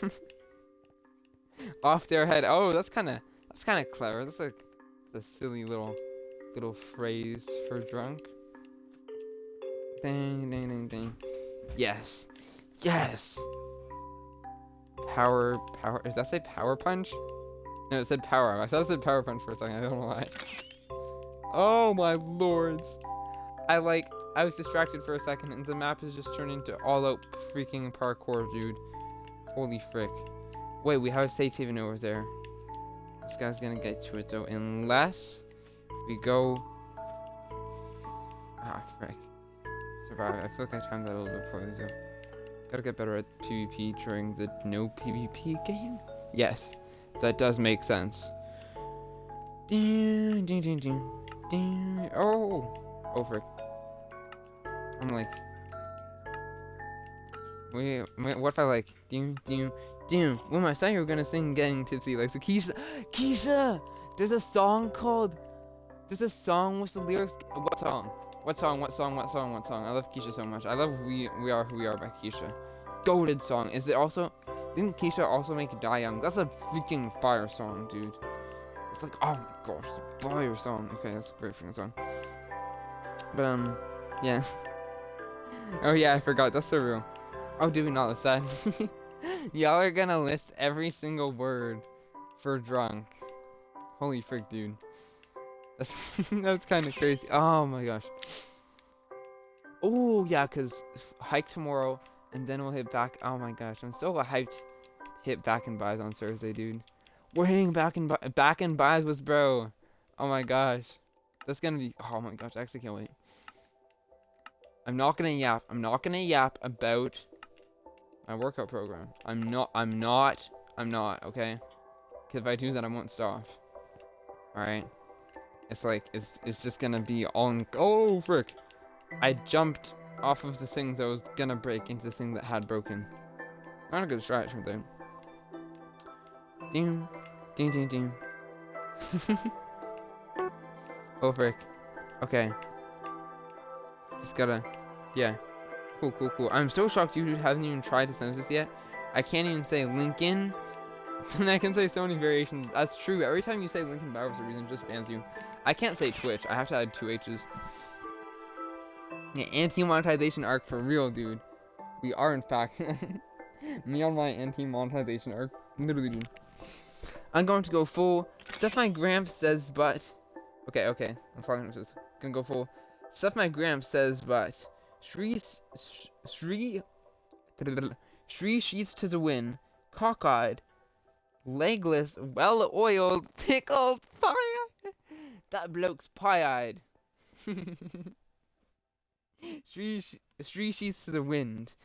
Off their head. Oh, that's kind of clever. That's like a silly little phrase for drunk. Ding. Yes. Power. Does that say power punch? No, it said power. I thought it said power punch for a second. I don't know why. Oh my lords. I was distracted for a second and the map has just turned into all out freaking parkour, dude. Holy frick. Wait, we have a safe haven over there. This guy's gonna get to it though, unless we go. Ah, frick. Survive. I feel like I timed that a little bit poorly though. Gotta get better at PvP during the no PvP game. Yes, that does make sense. Oh, frick. I'm like, wait, what if I like, When I saw you were gonna sing Getting Tipsy, like, so Keisha, there's a song with the lyrics, what song? I love Keisha so much. I love We Are Who We Are by Keisha. Goated song. Is it also, didn't Keisha also make Die Young? That's a freaking fire song, dude. It's like, oh my gosh, it's a fire song. Okay, that's a great freaking song. But, yeah. Oh yeah, I forgot, that's so real. Oh, did we not list that? Y'all are gonna list every single word for drunk. Holy frick, dude. That's, that's kind of crazy. Oh my gosh. Oh yeah, cause hike tomorrow, and then we'll hit back. Oh my gosh, I'm so hyped. Hit back and buys on Thursday, dude. We're hitting back and buys with bro. Oh my gosh, that's gonna be. Oh my gosh, I actually can't wait. I'm not gonna yap about my workout program. I'm not. Okay, because if I do that, I won't stop. All right. It's like, it's just gonna be on. Oh, frick. I jumped off of the thing that was gonna break into the thing that had broken. Not a good strat right there. Ding. Ding, ding, ding. Oh, frick. Okay. Just gotta. Yeah. Cool. I'm so shocked you haven't even tried to send this yet. I can't even say Lincoln. And I can say so many variations. That's true. Every time you say Lincoln Bio for a reason, it just bans you. I can't say Twitch. I have to add 2 H's. Yeah, anti-monetization arc for real, dude. We are, in fact. Me on my anti-monetization arc. Literally, dude. I'm going to go full. Stuff my Gramps says, but. Okay. I'm talking to this. Gonna go full. Stuff my Gramps says, but. Shri sheets to the wind. Cockeyed. Legless, well-oiled, pickled, pie-eyed. That bloke's pie-eyed. Three sheets to the wind.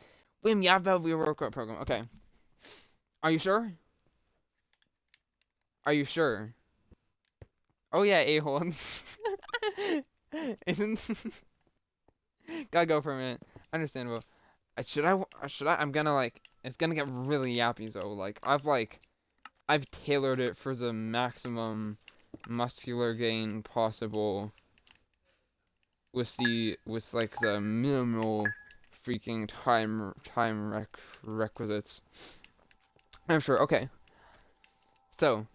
Wim, yeah, about your workout program. Okay. Are you sure? Oh yeah, a-hole. Isn't... Gotta go for a minute. Understandable. Should I? I'm gonna like... It's gonna get really yappy though. Like, I've tailored it for the maximum muscular gain possible with like the minimal freaking time requisites. I'm sure. Okay. So.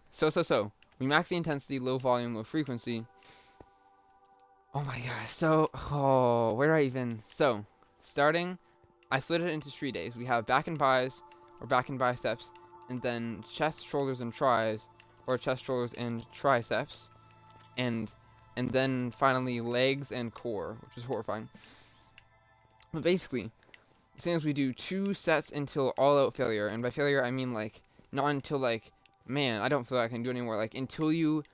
We max the intensity, low volume, low frequency. Oh my gosh. So, where do I even? So, starting, I split it into 3 days. We have back and buys, or back and biceps, and then chest, shoulders, and tries, or chest, shoulders, and triceps, and then finally legs and core, which is horrifying. But basically, as soon as we do 2 sets until all-out failure, and by failure I mean like not until like, man, I don't feel like I can do anymore. Like until you,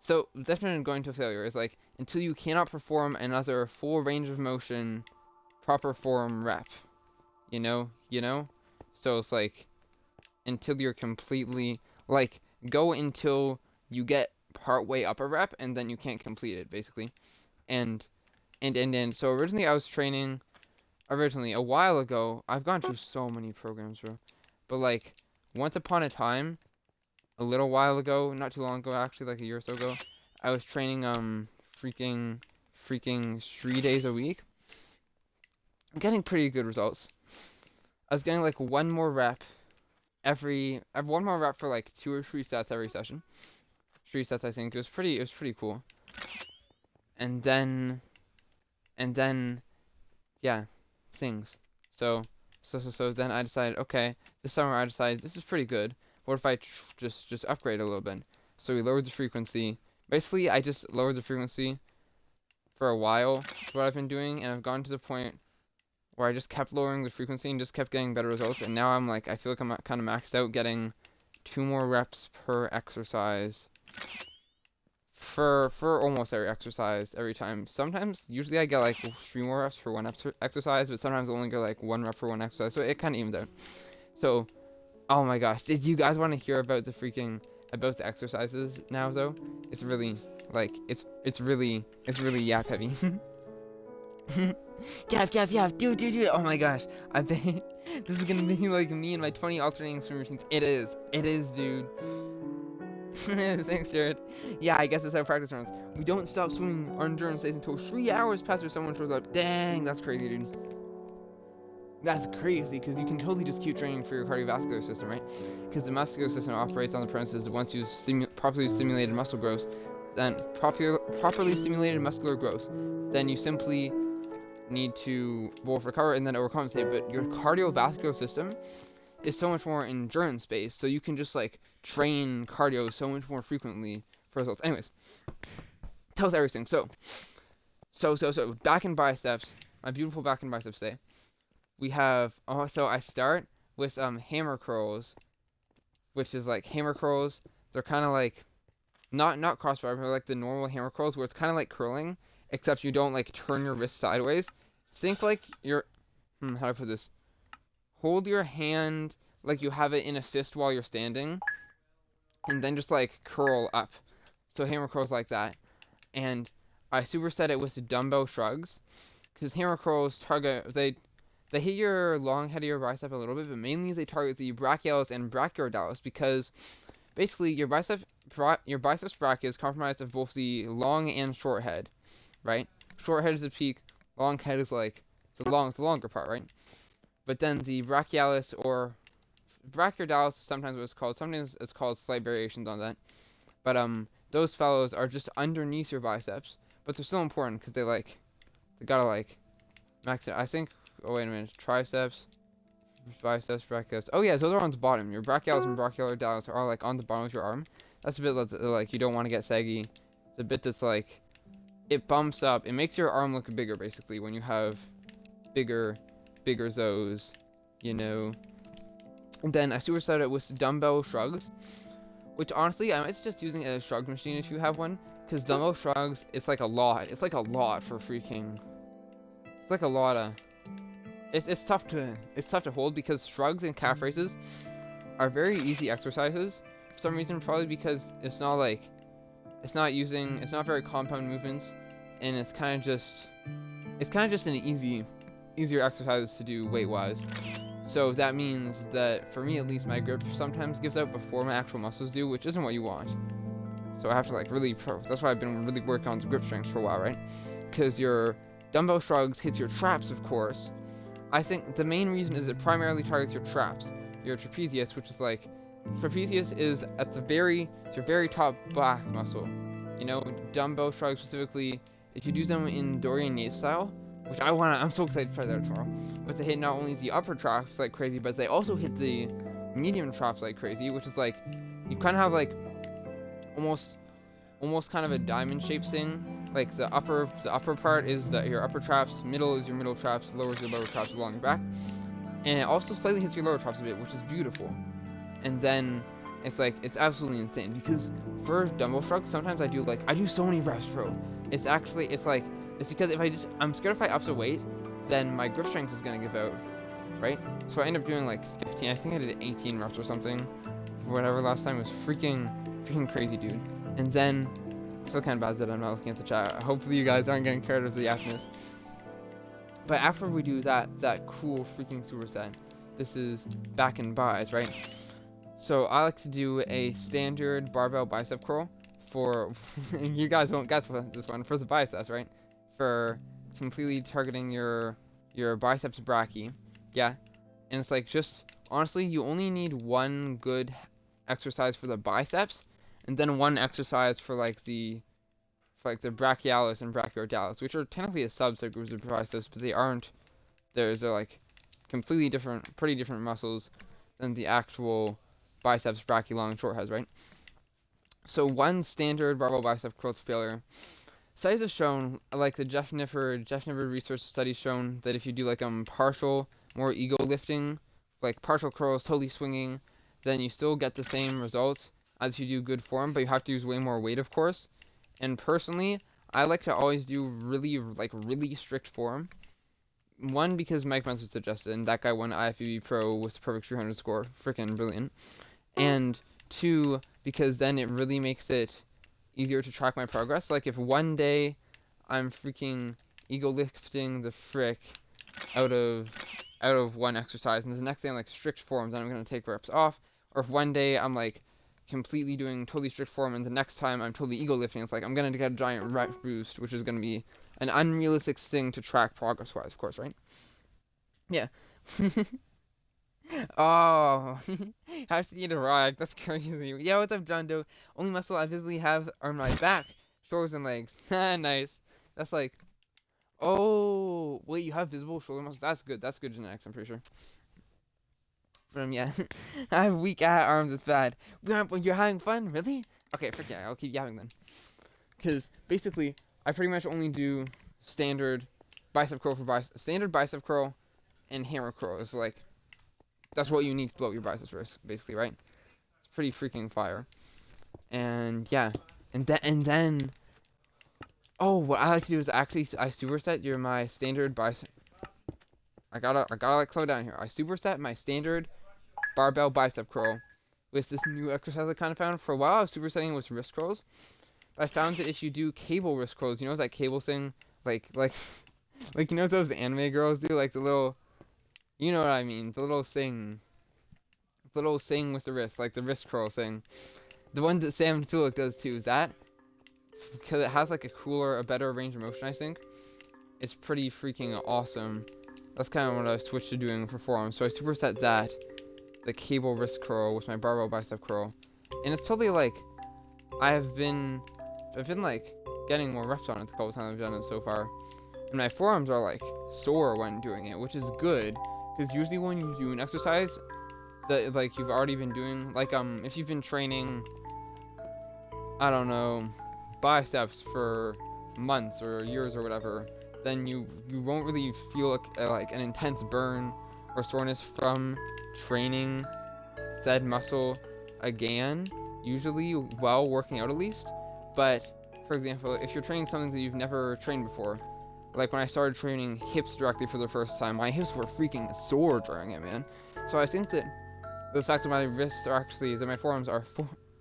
so the definition of going to failure is like until you cannot perform another full range of motion, proper form rep. You know. So it's like, until you're completely, like, go until you get partway up a rep, and then you can't complete it, basically. And so originally I was training, a while ago, I've gone through so many programs, bro. But, like, once upon a time, a little while ago, not too long ago, actually, like a year or so ago, I was training, freaking 3 days a week. I'm getting pretty good results. I was getting, like, one more rep for like 2 or 3 sets every session. 3 sets, I think. It was pretty cool. And then, yeah, things. So then I decided, okay, this summer this is pretty good. What if I just upgrade a little bit? So we lowered the frequency. Basically, I just lowered the frequency for a while. That's what I've been doing, and I've gotten to the point where I just kept lowering the frequency and just kept getting better results. And now I'm like, I feel like I'm kind of maxed out, getting 2 more reps per exercise for almost every exercise every time. Sometimes, usually I get like 3 more reps for one exercise, but sometimes I only get like 1 rep for one exercise, so it kind of evens out. So, oh my gosh, did you guys want to hear about the exercises now though? It's really, like, it's really yap heavy. Yap, dude, oh my gosh, I bet this is gonna be like me and my 20 alternating swim routines. It is, dude. Thanks, Jared. Yeah, I guess that's how practice runs. We don't stop swimming our endurance days until 3 hours past where someone shows up. Dang, that's crazy, dude. That's crazy, because you can totally just keep training for your cardiovascular system, right? Because the muscular system operates on the premises that once you've properly stimulated muscle growth, then properly stimulated muscular growth, then you simply need to both recover and then overcompensate. But your cardiovascular system is so much more endurance based, so you can just like train cardio so much more frequently for results. Anyways, tells everything. So back and biceps, my beautiful back and biceps day. We have so I start with hammer curls, which is like hammer curls. They're kind of like not crossbar, but like the normal hammer curls where it's kind of like curling, except you don't like turn your wrist sideways. Think like you're how do I put this? Hold your hand like you have it in a fist while you're standing, and then just like curl up. So hammer curls like that. And I superset it with dumbbell shrugs, because hammer curls target they hit your long head of your bicep a little bit, but mainly they target the brachialis and brachiodalis, because basically your biceps brachia is comprised of both the long and short head, right? Short head is the peak, long head is like the longer part, right? But then the brachialis or brachiodalis, sometimes what it's called, sometimes it's called slight variations on that. But those fellows are just underneath your biceps, but they're still important because they gotta like max it. I think. Oh wait a minute, triceps, biceps, brachialis. Oh yeah, those are on the bottom. Your brachialis and brachiodalis are like on the bottom of your arm. That's a bit like you don't want to get saggy. It's a bit that's like it bumps up. It makes your arm look bigger basically when you have bigger zoes, you know. And then I superset it with dumbbell shrugs, which honestly I might suggest using a shrug machine if you have one, because dumbbell shrugs it's like a lot for freaking. It's like a lot of. It's tough to hold, because shrugs and calf raises are very easy exercises for some reason, probably because it's not very compound movements, and it's kind of just an easier exercise to do weight wise. So that means that for me at least, my grip sometimes gives out before my actual muscles do, which isn't what you want. So I have to like really that's why I've been really working on grip strength for a while, right? Because your dumbbell shrugs hits your traps, of course. I think the main reason is it primarily targets your traps, your trapezius, which is like, trapezius is at your very top back muscle. You know, dumbbell shrugs specifically, if you do them in Dorian Yates style, which I'm so excited to try that tomorrow, but they hit not only the upper traps like crazy, but they also hit the medium traps like crazy, which is like, you kind of have like, almost kind of a diamond shaped thing. Like the upper part is your upper traps, middle is your middle traps, lower is your lower traps along your back, and it also slightly hits your lower traps a bit, which is beautiful. And then it's absolutely insane, because for dumbbell shrugs sometimes I do so many reps, bro. It's because I'm scared if I up the weight, then my grip strength is gonna give out, right? So I end up doing like 15. I think I did 18 reps or something, whatever last time. It was freaking crazy, dude. And then I feel kind of bad that I'm not looking at the chat. Hopefully you guys aren't getting carried with the yapness. But after we do that cool freaking superset, this is back and bis, right? So I like to do a standard barbell bicep curl for, you guys won't guess this one, for the biceps, right? For completely targeting your biceps brachii, yeah? And it's like, just, honestly, you only need one good exercise for the biceps, and then one exercise for the brachialis and brachiodalis, which are technically a subset groups of biceps, but they aren't. They're like completely different, pretty different muscles than the actual biceps, brachii, long, and short heads, right? So one standard barbell bicep curl to failure. studies have shown, like the Jeff Nippard research studies shown that if you do like partial, more ego lifting, like partial curls, totally swinging, then you still get the same results as if you do good form, but you have to use way more weight, of course. And personally, I like to always do really strict form. One, because Mike Menzer suggested, and that guy won IFBB Pro with the perfect 300 score, freaking brilliant. And two, because then it really makes it easier to track my progress. Like if one day I'm freaking ego lifting the frick out of one exercise, and the next day I'm like strict forms, and I'm gonna take reps off. Or if one day I'm like completely doing totally strict form, and the next time I'm totally ego lifting, it's like I'm gonna get a giant rep boost, which is gonna be an unrealistic thing to track progress wise, of course, right? Yeah. Oh, have to eat a rock. That's crazy. Yeah, what's up, John Doe? Only muscle I visibly have are my back, shoulders, and legs. Nice. That's like, oh, wait, you have visible shoulder muscles? That's good. That's good genetics, I'm pretty sure. But yeah, I have weak arms. It's bad. You're having fun, really? Okay, frick yeah, I'll keep yapping then. Because basically, I pretty much only do standard bicep curl standard bicep curl, and hammer curl is like. That's what you need to blow up your biceps first, basically, right? It's pretty freaking fire. And yeah, and then, oh, what I like to do is actually I superset my standard bicep. I gotta like slow down here. I superset my standard barbell bicep curl with this new exercise I kind of found. For a while, I was supersetting with wrist curls, but I found that if you do cable wrist curls, you know that cable thing, like like you know what those anime girls do, like the little. You know what I mean, the little thing with the wrist, like the wrist curl thing. The one that Sam Tulik does too, is that, because it has like a better range of motion, I think. It's pretty freaking awesome. That's kind of what I switched to doing for forearms. So I superset that, the cable wrist curl with my barbell bicep curl. And it's totally like, I've been like getting more reps on it the couple times I've done it so far. And my forearms are like sore when doing it, which is good. Because usually when you do an exercise that like you've already been doing, like if you've been training, I don't know, biceps for months or years or whatever, then you won't really feel like an intense burn or soreness from training said muscle again, usually while working out at least. But for example, if you're training something that you've never trained before, like when I started training hips directly for the first time, my hips were freaking sore during it, man. So I think that the fact that my wrists are actually, that my forearms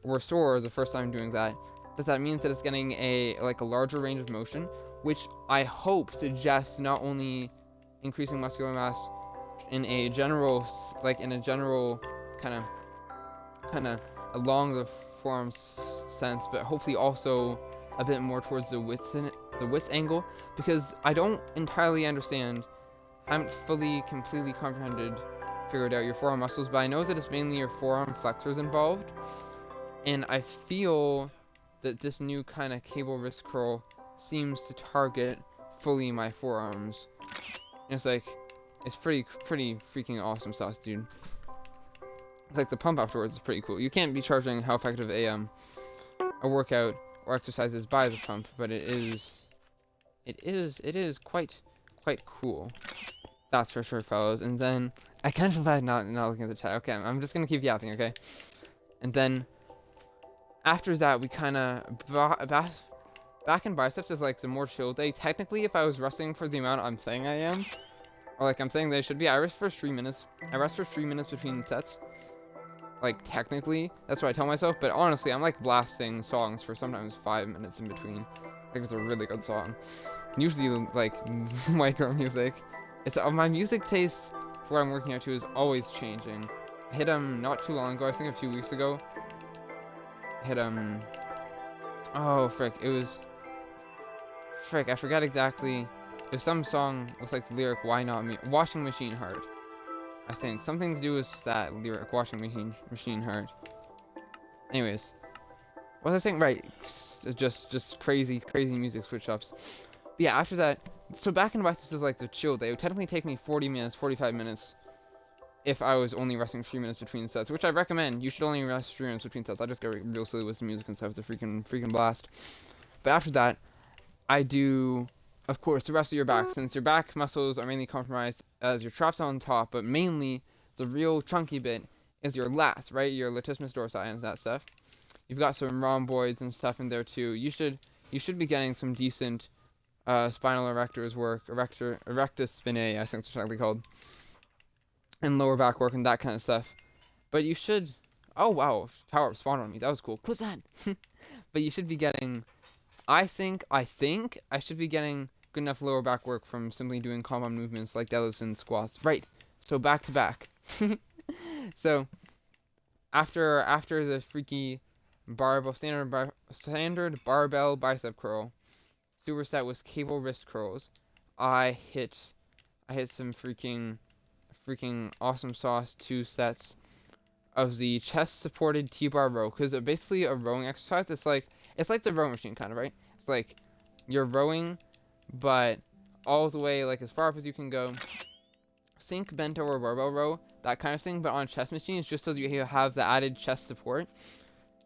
were sore the first time doing that means that it's getting a larger range of motion, which I hope suggests not only increasing muscular mass in a general kind of along the forearm sense, but hopefully also a bit more towards the width angle, because I don't entirely understand, I haven't completely figured out your forearm muscles, but I know that it's mainly your forearm flexors involved, and I feel that this new kind of cable wrist curl seems to target fully my forearms. And it's like, it's pretty freaking awesome sauce, dude. It's like the pump afterwards is pretty cool. You can't be charging how effective a workout or exercise is by the pump, but it is quite cool. That's for sure, fellas. And then I kind of feel bad not looking at the chat. Okay, I'm just gonna keep yapping, okay? And then after that, we kind of back in biceps is like the more chill day. Technically, if I was resting for the amount I'm saying I am, or like I'm saying they should be, I rest for 3 minutes. I rest for 3 minutes between sets. Like technically, that's what I tell myself. But honestly, I'm like blasting songs for sometimes 5 minutes in between. Like it's a really good song. Usually like micro music. It's my music taste for what I'm working out to is always changing. I hit not too long ago. I think a few weeks ago. I hit oh frick! It was frick. I forgot exactly. There's some song with like the lyric "Why not me?" Washing Machine Heart. I think something to do with that lyric, "Washing Machine Heart." Anyways, what was I saying? Right, just crazy music switch ups. But yeah, after that, so back in biceps is like the chill day. It would technically take me 40 minutes, 45 minutes, if I was only resting 3 minutes between sets, which I recommend. You should only rest 3 minutes between sets. I just get real silly with the music and stuff. It's a freaking blast. But after that, I do, of course, the rest of your back, since your back muscles are mainly compromised as your traps on top, but mainly the real chunky bit is your lats, right? Your latissimus dorsi and that stuff. You've got some rhomboids and stuff in there too. You should be getting some decent spinal erectors work, erectus spinae, I think it's technically called, and lower back work and that kind of stuff. But you should. Oh wow, power up spawned on me. That was cool. Clip that. But you should be getting. I think I should be getting good enough lower back work from simply doing compound movements like deadlifts and squats. Right. So back to back. So after the freaky standard barbell bicep curl, superset was cable wrist curls. I hit some freaking awesome sauce 2 sets of the chest supported T-bar row, because basically a rowing exercise. It's like the row machine kind of, right? It's like you're rowing, but all the way like as far up as you can go. Sink, bent over barbell row, that kind of thing, but on a chest machine, it's just so you have the added chest support.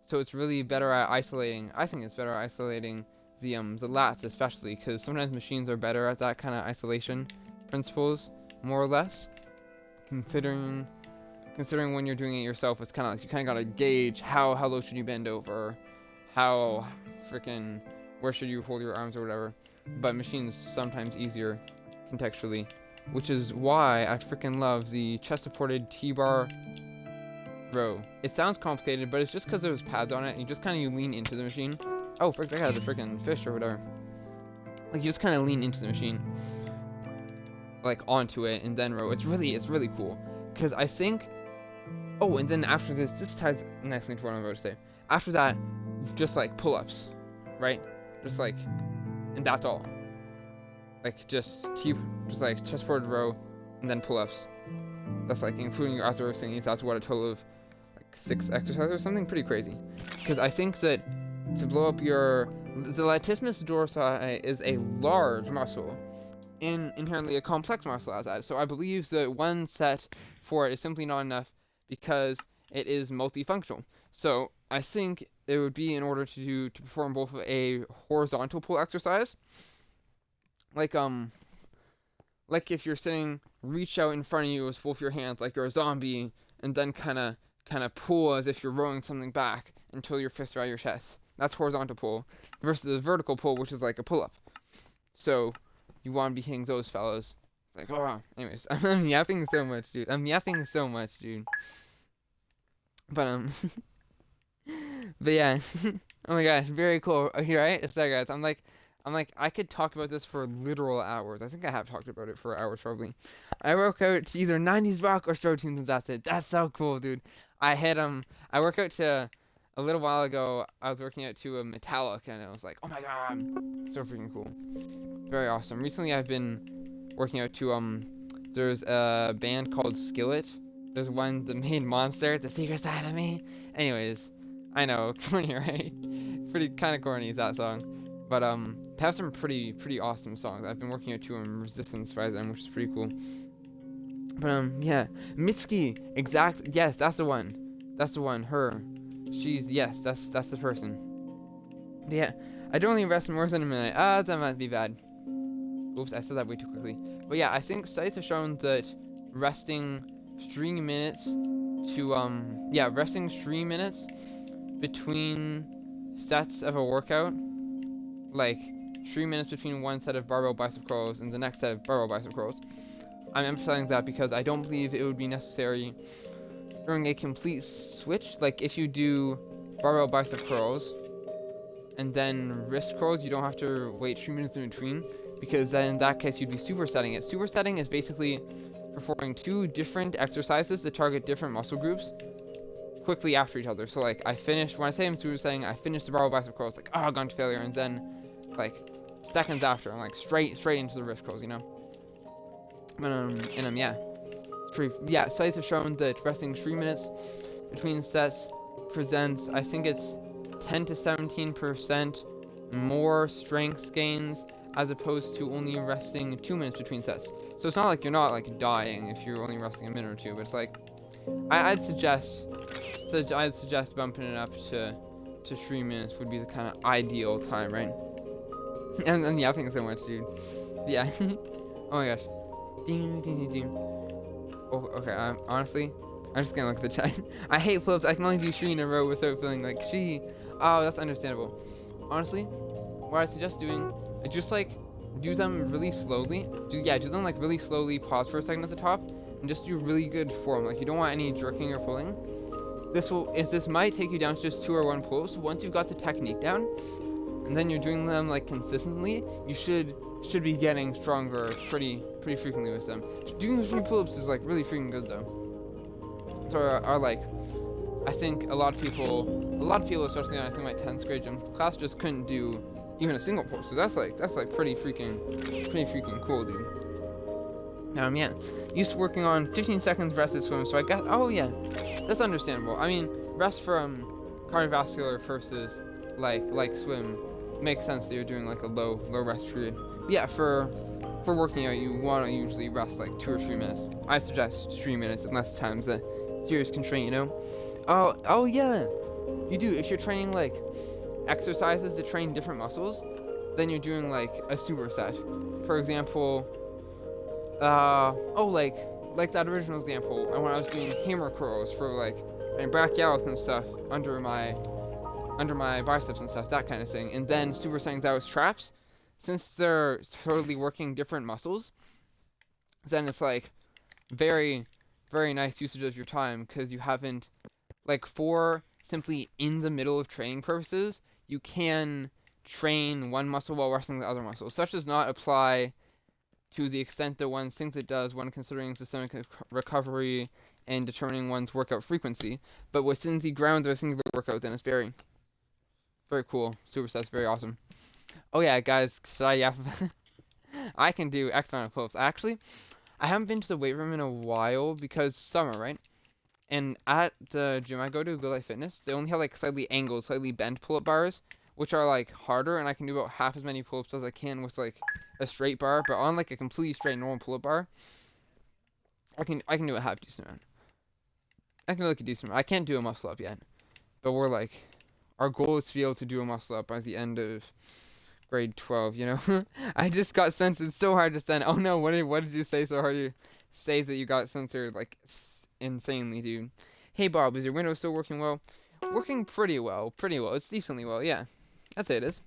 So it's really better at isolating. I think it's better at isolating the lats, especially because sometimes machines are better at that kind of isolation principles, more or less. Considering when you're doing it yourself, it's kind of like you kind of gotta gauge how low should you bend over, how freaking where should you hold your arms or whatever. But machines sometimes easier contextually, which is why I freaking love the chest supported T-bar row. It sounds complicated, but it's just because there's pads on it, and you just kind of lean into the machine. Oh, frick, I got the freaking fish or whatever. Like, you just kind of lean into the machine, like, onto it, and then row. It's really cool. Because I think... Oh, and then after this ties nicely into what I'm about to say. After that, just, like, pull-ups, right? Just, like... And that's all. Like, just like, chest-forward row, and then pull-ups. That's, like, including your other thingies, that's what, a total of, like, 6 exercises or something? Pretty crazy. Because I think that to blow up the latissimus dorsi is a large muscle, and inherently a complex muscle as that. So I believe that 1 set for it is simply not enough because it is multifunctional. So I think it would be, in order to perform both a horizontal pull exercise, like if you're sitting, reach out in front of you with both your hands like you're a zombie, and then kind of pull as if you're rowing something back until your fists are at your chest. That's horizontal pull versus the vertical pull, which is like a pull-up. So you want to be hitting those fellas. It's like, oh wow. Anyways, I'm yapping so much, dude. But but yeah. Oh my gosh, very cool. Okay, right? It's that, guys. I'm like, I could talk about this for literal hours. I think I have talked about it for hours, probably. I work out to either 90s rock or stroke tunes, and that's it. That's so cool, dude. I work out to, a little while ago, I was working out to a Metallic, and I was like, oh my god, so freaking cool. Very awesome. Recently, I've been working out to, there's a band called Skillet. There's one that made Monster, The Secret Side of Me. Anyways, I know, corny, right? Pretty kind of corny is that song. But they have some pretty awesome songs. I've been working out to Resistance by them, which is pretty cool. But yeah, Mitski, exactly. Yes, that's the one. Her. Yes, that's the person. Yeah, I don't only rest more than a minute. That might be bad. Oops, I said that way too quickly. But yeah, I think studies have shown that resting 3 minutes between sets of a workout, like 3 minutes between one set of barbell bicep curls and the next set of barbell bicep curls. I'm emphasizing that because I don't believe it would be necessary during a complete switch. Like, if you do barbell bicep curls and then wrist curls, you don't have to wait 3 minutes in between, because then in that case you'd be supersetting it. Supersetting is basically performing 2 different exercises that target different muscle groups quickly after each other. So like, when I say I'm supersetting, I finish the barbell bicep curls, like, oh, gone to failure, and then like seconds after I'm like straight into the wrist curls, you know. But yeah, it's pretty. Yeah, studies have shown that resting 3 minutes between sets presents, I think it's 10 to 17% more strength gains as opposed to only resting 2 minutes between sets. So it's not like you're not like dying if you're only resting a minute or two, but it's like I'd suggest bumping it up to 3 minutes would be the kind of ideal time, right? I'm yapping so much, dude. Yeah. Oh my gosh. Ding, ding, ding, ding. Oh, okay. Honestly, I'm just gonna look at the chat. I hate flips. I can only do three in a row without feeling like she. Oh, that's understandable. Honestly, what I suggest doing is just like do them really slowly. Do them like really slowly. Pause for a second at the top, and just do really good form. Like you don't want any jerking or pulling. This might take you down to just 2 or 1 pulls. So once you've got the technique down, and then you're doing them like consistently, you should be getting stronger pretty frequently with them. Doing 3 pull-ups is like really freaking good though. So are like, I think a lot of people, especially in I think my 10th grade gym class, just couldn't do even a single pull. So that's like pretty freaking cool, dude. Yeah, used to working on 15 seconds rest at swim, so I got, oh yeah, that's understandable. I mean, rest from cardiovascular versus like swim makes sense that you're doing like a low rest period. But yeah, for working out, you want to usually rest like 2 or 3 minutes. I suggest 3 minutes unless time's a serious constraint, you know? Oh yeah, you do. If you're training like exercises to train different muscles, then you're doing like a superset. For example, like that original example, when I was doing hammer curls for like my brachialis and stuff under my biceps and stuff, that kind of thing, and then supersetting that with traps, since they're totally working different muscles, then it's like very nice usage of your time, because you haven't, like, for simply in the middle of training purposes, you can train one muscle while resting the other muscle. Such does not apply to the extent that one thinks it does when considering systemic recovery and determining one's workout frequency. But within the grounds of a singular workout, then it's very cool. Superset's very awesome. Oh yeah, guys, should I yap? I can do X amount of pull-ups. Actually, I haven't been to the weight room in a while because summer, right? And at the gym I go to, Good Life Fitness, they only have like slightly angled, slightly bent pull-up bars, which are like harder, and I can do about half as many pull-ups as I can with like a straight bar. But on like a completely straight normal pull-up bar, I can do a half decent amount. I can do like a decent amount. I can't do a muscle up yet, but our goal is to be able to do a muscle up by the end of grade 12, you know? I just got censored. It's so hard to send. Oh no, what did you say so hard? You say that you got censored like insanely, dude. Hey Bob, is your window still working well? Working pretty well. It's decently well, yeah. I'd say it is.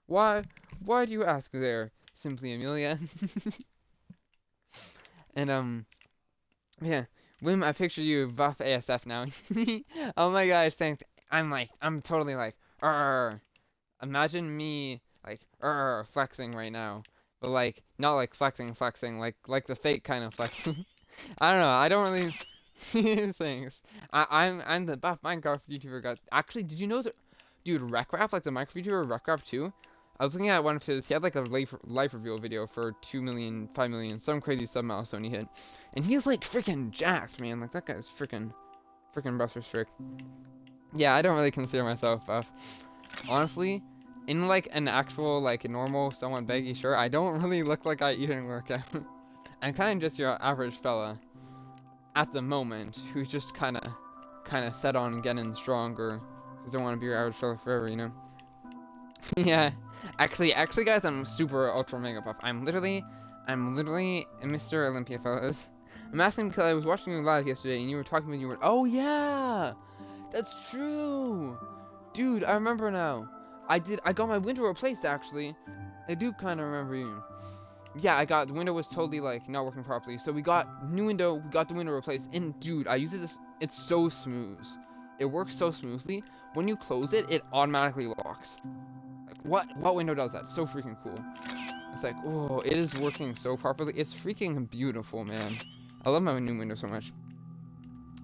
Why do you ask there? Simply Amelia. And yeah. Wim, I picture you buff ASF now. Oh my gosh, thanks. I'm totally like, imagine me like flexing right now, but like not like flexing, like the fake kind of flexing. I don't know. I don't really things. I'm the buff Minecraft YouTuber guy. Actually, did you know that, dude? Wreckrap, like the Minecraft YouTuber Wreckrap too. I was looking at one of his. He had like a life reveal video for 2 million, 5 million, some crazy sub milestone he hit, and he's like freaking jacked, man. Like that guy's freaking buff as frick. Yeah, I don't really consider myself buff. Honestly, in like an actual like normal, somewhat baggy shirt, I don't really look like I even work out. I'm kind of just your average fella at the moment who's just kind of set on getting stronger because don't want to be your average fella forever, you know. Yeah, actually, guys, I'm super ultra mega buff. I'm literally Mr. Olympia, fellas. I'm asking because I was watching you live yesterday and you were talking when you were. Oh yeah, that's true, dude. I remember now. I got my window replaced actually. I do kind of remember you. Yeah, the window was totally like not working properly. So we got new window. We got the window replaced, and dude, I use it. It's so smooth. It works so smoothly. When you close it, it automatically locks. Like, what window does that? So freaking cool. It's like, oh, it is working so properly. It's freaking beautiful, man. I love my new window so much.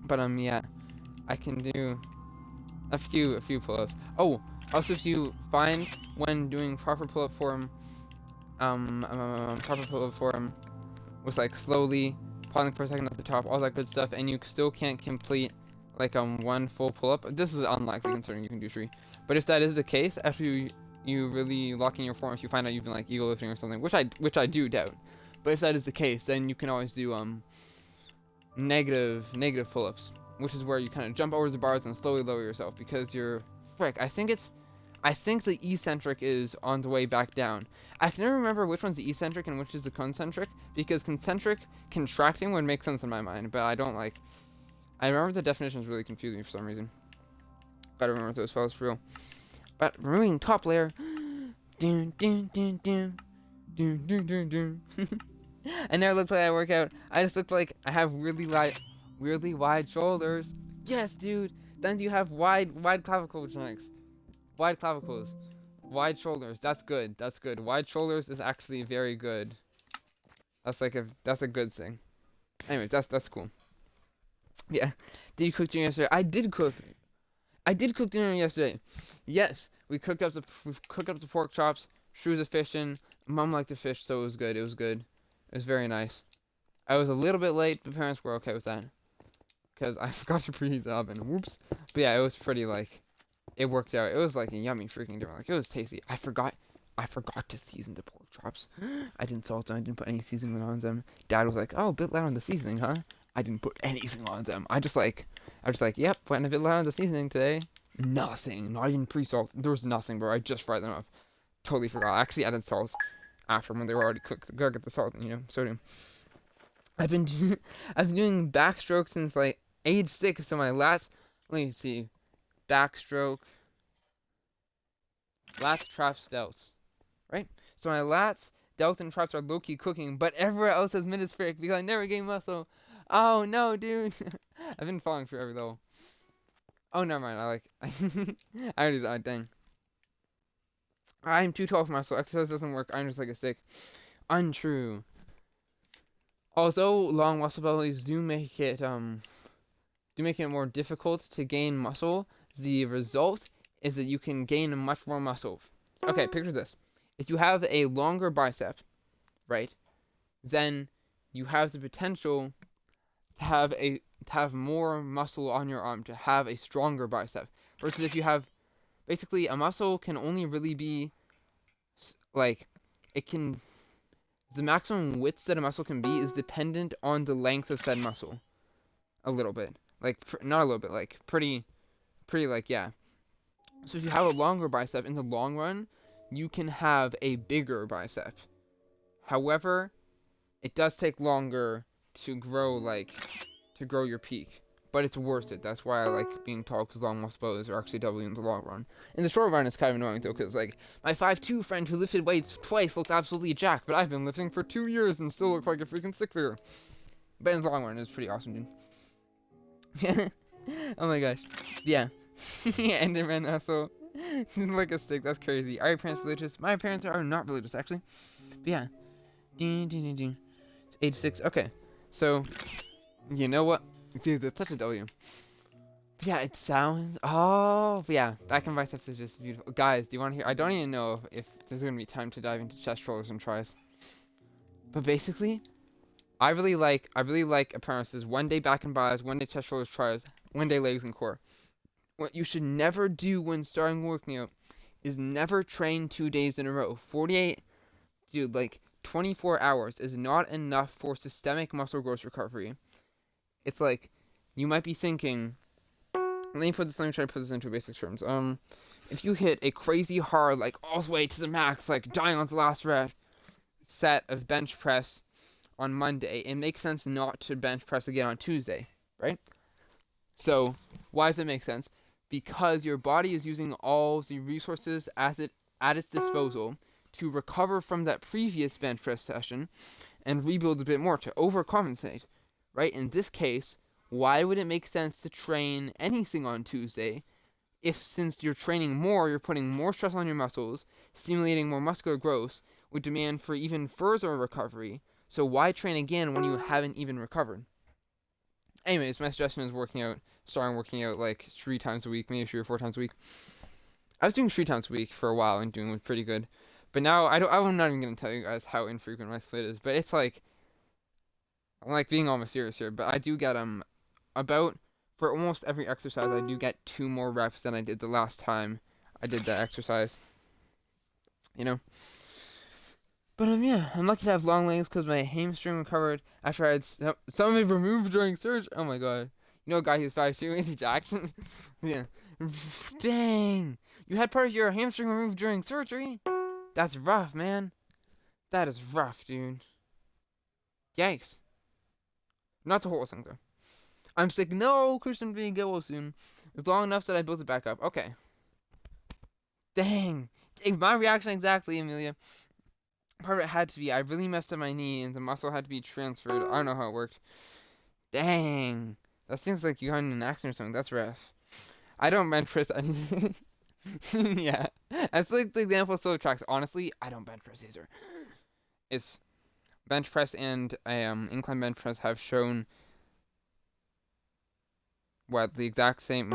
But yeah, I can do a few pull-ups. Oh, also if you find when doing proper pull-up form, was like slowly pausing for a second at the top, all that good stuff, and you still can't complete like one full pull-up. This is unlikely considering you can do 3. But if that is the case, after you really lock in your form, if you find out you've been like ego lifting or something, which I do doubt, but if that is the case, then you can always do negative pull-ups, which is where you kind of jump over the bars and slowly lower yourself because you're frick. I think I think the eccentric is on the way back down. I can never remember which one's the eccentric and which is the concentric, because concentric contracting would make sense in my mind, but I don't like. I remember the definition is really confusing for some reason. Gotta remember those fellas for real. But removing top layer. Dun, dun, dun, dun. Dun, dun, dun, dun. I never looked like I work out. I just look like I have weirdly wide shoulders. Yes, dude. Then you have wide clavicle joints. Wide clavicles. Wide shoulders. That's good. That's good. Wide shoulders is actually very good. That's a good thing. Anyways, that's cool. Yeah. Did you cook dinner yesterday? I did cook dinner yesterday. Yes, we cooked up the pork chops. She was a fishing. Mom liked to fish, so it was good. It was good. It was very nice. I was a little bit late, but parents were okay with that, because I forgot to preheat the oven. Whoops. But yeah, it was pretty like, it worked out. It was like a yummy freaking dinner. Like, it was tasty. I forgot to season the pork chops. I didn't salt them. I didn't put any seasoning on them. Dad was like, "Oh, a bit light on the seasoning, huh?" I didn't put anything on them. I was like, "Yep, went a bit light on the seasoning today." Nothing. Not even pre-salt. There was nothing, bro. I just fried them up. Totally forgot. I actually added salt after when they were already cooked. Gotta get the salt and, sodium. I've been doing backstroke since like age 6. So my last, let me see, backstroke, lats, traps, delts, right? So my lats, delts, and traps are low-key cooking, but everywhere else has mid-spheric because I never gained muscle. Oh no, dude. I've been falling forever though. Oh, never mind. I already died. Dang. I'm too tall for muscle. Exercise doesn't work. I'm just like a stick. Untrue. Although long muscle bellies do make it more difficult to gain muscle, the result is that you can gain much more muscle. Okay, picture this. If you have a longer bicep, right, then you have the potential to have more muscle on your arm, to have a stronger bicep. Versus if you have, basically, a muscle can only really be, like, the maximum width that a muscle can be is dependent on the length of said muscle. A little bit. Like, not a little bit, like, pretty, like, yeah. So if you have a longer bicep, in the long run, you can have a bigger bicep. However, it does take longer to grow your peak. But it's worth it. That's why I like being tall, because long muscle bellies are actually W in the long run. In the short run, it's kind of annoying, though, because, like, my 5'2" friend who lifted weights twice looked absolutely jacked, but I've been lifting for 2 years and still look like a freaking stick figure. But in the long run, it's pretty awesome, dude. Oh my gosh. Yeah. Enderman asshole. Like a stick, that's crazy. Are your parents religious? My parents are not religious, actually. But yeah. Age 6. Okay. So, you know what? Dude, that's such a W. But yeah, it sounds... Oh, yeah. Back and biceps is just beautiful. Guys, do you want to hear... I don't even know if there's going to be time to dive into chest rollers and tries. But basically, I really like appearances. 1 day back and bis, 1 day chest rollers, tries, 1 day legs and core. What you should never do when starting working out is never train 2 days in a row. 48... Dude, like, 24 hours is not enough for systemic muscle growth recovery. It's like, you might be thinking, let me try to put this into basic terms. If you hit a crazy hard, like, all the way to the max, like, dying on the last set of bench press on Monday, it makes sense not to bench press again on Tuesday, right? So, why does it make sense? Because your body is using all the resources at its disposal to recover from that previous bench press session and rebuild a bit more to overcompensate. Right? In this case, why would it make sense to train anything on Tuesday if, since you're training more, you're putting more stress on your muscles, stimulating more muscular growth, with demand for even further recovery? So why train again when you haven't even recovered? Anyways, my suggestion is starting working out like 3 times a week, maybe 3 or 4 times a week. I was doing 3 times a week for a while and doing it pretty good. But now, I'm not even going to tell you guys how infrequent my split is, but it's like, I'm like being almost serious here, but I do get about, for almost every exercise, I do get 2 more reps than I did the last time I did that exercise. You know? But yeah, I'm lucky to have long legs because my hamstring recovered after I had some of it removed during surgery. Oh my god. You know a guy who's 5'2", Anthony Jackson? Yeah. Dang! You had part of your hamstring removed during surgery? That's rough, man. That is rough, dude. Yikes. Not the whole thing, though. I'm sick. No, Christian, being get well soon. It's long enough that I built it back up. Okay. Dang. My reaction exactly, Amelia. Part of it had to be, I really messed up my knee, and the muscle had to be transferred. I don't know how it worked. Dang. That seems like you got in an accident or something. That's rough. I don't bench press anything. Yeah. That's like the example still tracks. Honestly, I don't bench press either. It's bench press and incline bench press have shown what the exact same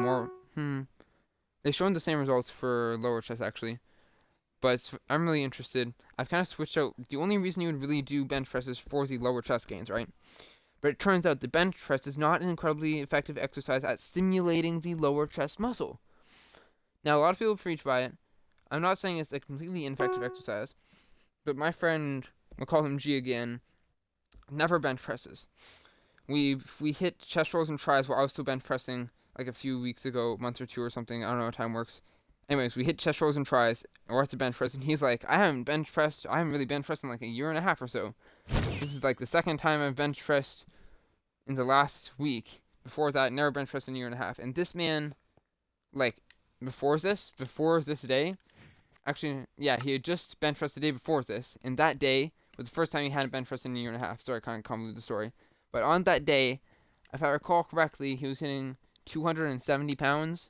they've shown the same results for lower chest actually. But I'm really interested. I've kind of switched out. The only reason you would really do bench press is for the lower chest gains, right? But it turns out the bench press is not an incredibly effective exercise at stimulating the lower chest muscle. Now, a lot of people preach by it. I'm not saying it's a completely ineffective exercise, but my friend, we'll call him G again, never bench presses. We hit chest rolls and tries while I was still bench pressing like a few weeks ago, a month or two or something. I don't know how time works. Anyways, we hit chest rolls and tries, and we're at the bench press, and he's like, I haven't really bench pressed in like a year and a half or so. This is like the second time I've bench pressed in the last week. Before that, never bench pressed in a year and a half. And this man, like, before this day, actually, yeah, he had just bench pressed the day before this, and that day was the first time he hadn't bench pressed in a year and a half. Sorry, I kind of convoluted the story. But on that day, if I recall correctly, he was hitting 270 pounds.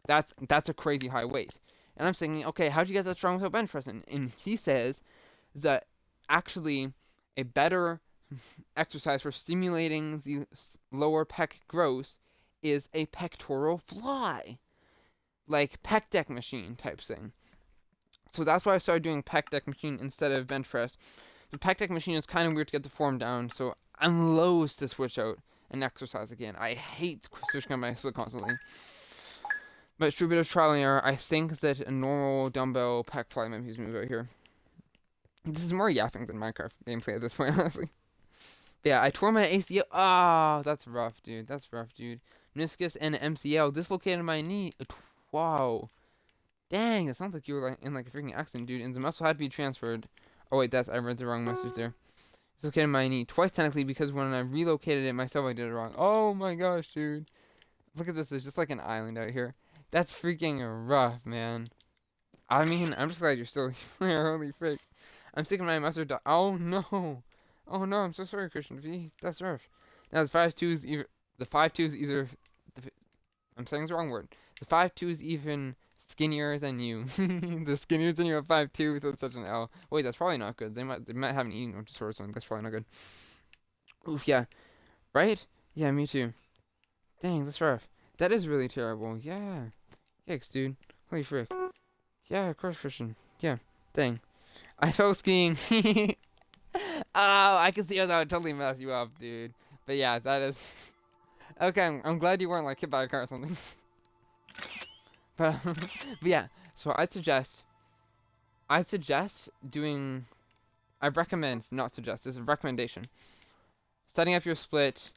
That's a crazy high weight. And I'm thinking, okay, how'd you get that strong without bench pressing? And he says that actually a better exercise for stimulating the lower pec growth is a pectoral fly. Like pec deck machine type thing. So that's why I started doing pec deck machine instead of bench press. The pec deck machine is kind of weird to get the form down, so I'm loath to switch out and exercise again. I hate switching out my split constantly. But through a bit of trial and error, I think that a normal dumbbell pec fly might be his move out here. This is more yapping than Minecraft gameplay at this point, honestly. Yeah, I tore my ACL. Oh, that's rough, dude. That's rough, dude. Meniscus and MCL dislocated my knee. Wow. Dang, that sounds like you were like in like a freaking accident, dude. And the muscle had to be transferred. Oh wait, I read the wrong message there. Dislocated my knee twice technically because when I relocated it myself, I did it wrong. Oh my gosh, dude. Look at this. It's just like an island out here. That's freaking rough, man. I mean, I'm just glad you're still here. Holy frick. I'm sick of my mustard. Oh no. Oh no, I'm so sorry, Christian V. That's rough. Now the 5'2" is either I'm saying the wrong word. The 5'2" is even skinnier than you. The skinnier than you at 5'2", so it's such an L. Wait, that's probably not good. They might have an eating disorder or something. That's probably not good. Oof, yeah. Right? Yeah, me too. Dang, that's rough. That is really terrible. Yeah. Yikes, dude. Holy frick. Yeah, of course, Christian. Yeah. Dang. I fell skiing. Oh, I can see how that would totally mess you up, dude. But yeah, that is... Okay, I'm glad you weren't, like, hit by a car or something. But yeah, so I recommend, not suggest, this is a recommendation. Setting up your split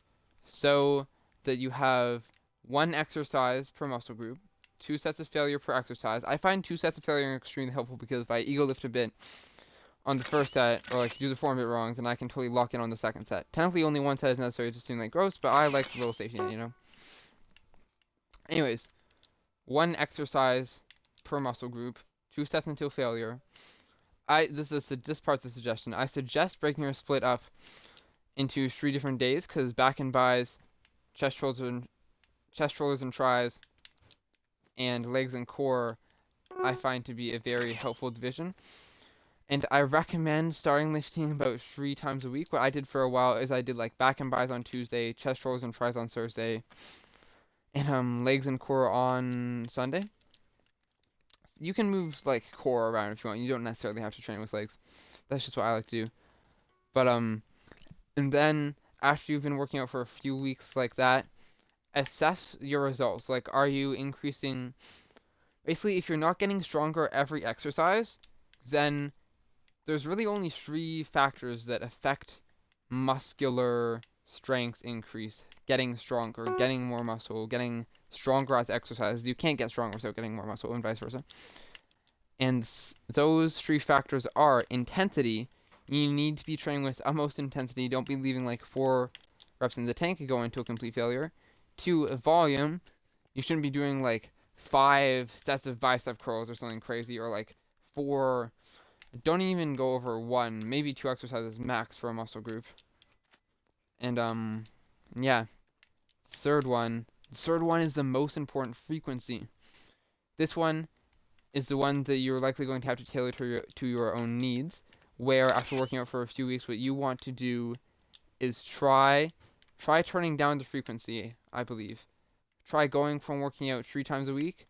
so that you have 1 exercise per muscle group, 2 sets of failure per exercise. I find 2 sets of failure extremely helpful because if I ego lift a bit on the first set, or like do the form a bit wrong, then I can totally lock in on the second set. Technically, only 1 set is necessary to seem like gross, but I like the little safety net, you know? Anyways, 1 exercise per muscle group, 2 sets until failure. This part's the suggestion. I suggest breaking your split up into 3 different days, because back and buys, chest shoulders and tries, and legs and core, I find to be a very helpful division. And I recommend starting lifting about 3 times a week. What I did for a while is I did like back and buys on Tuesday, chest rolls and tries on Thursday, and legs and core on Sunday. You can move like core around if you want. You don't necessarily have to train with legs. That's just what I like to do. But and then after you've been working out for a few weeks like that, assess your results. Like, are you increasing? Basically, if you're not getting stronger every exercise, then there's really only 3 factors that affect muscular strength increase, getting stronger, getting more muscle, getting stronger as exercise. You can't get stronger without getting more muscle, and vice versa. And those 3 factors are intensity. You need to be training with utmost intensity. Don't be leaving like 4 reps in the tank and going to a complete failure. 2, volume. You shouldn't be doing like 5 sets of bicep curls or something crazy, or like 4. Don't even go over 1, maybe 2 exercises max for a muscle group. And yeah. Third one is the most important: frequency. This one is the one that you're likely going to have to tailor to your own needs, where after working out for a few weeks, what you want to do is try turning down the frequency, I believe. Try going from working out 3 times a week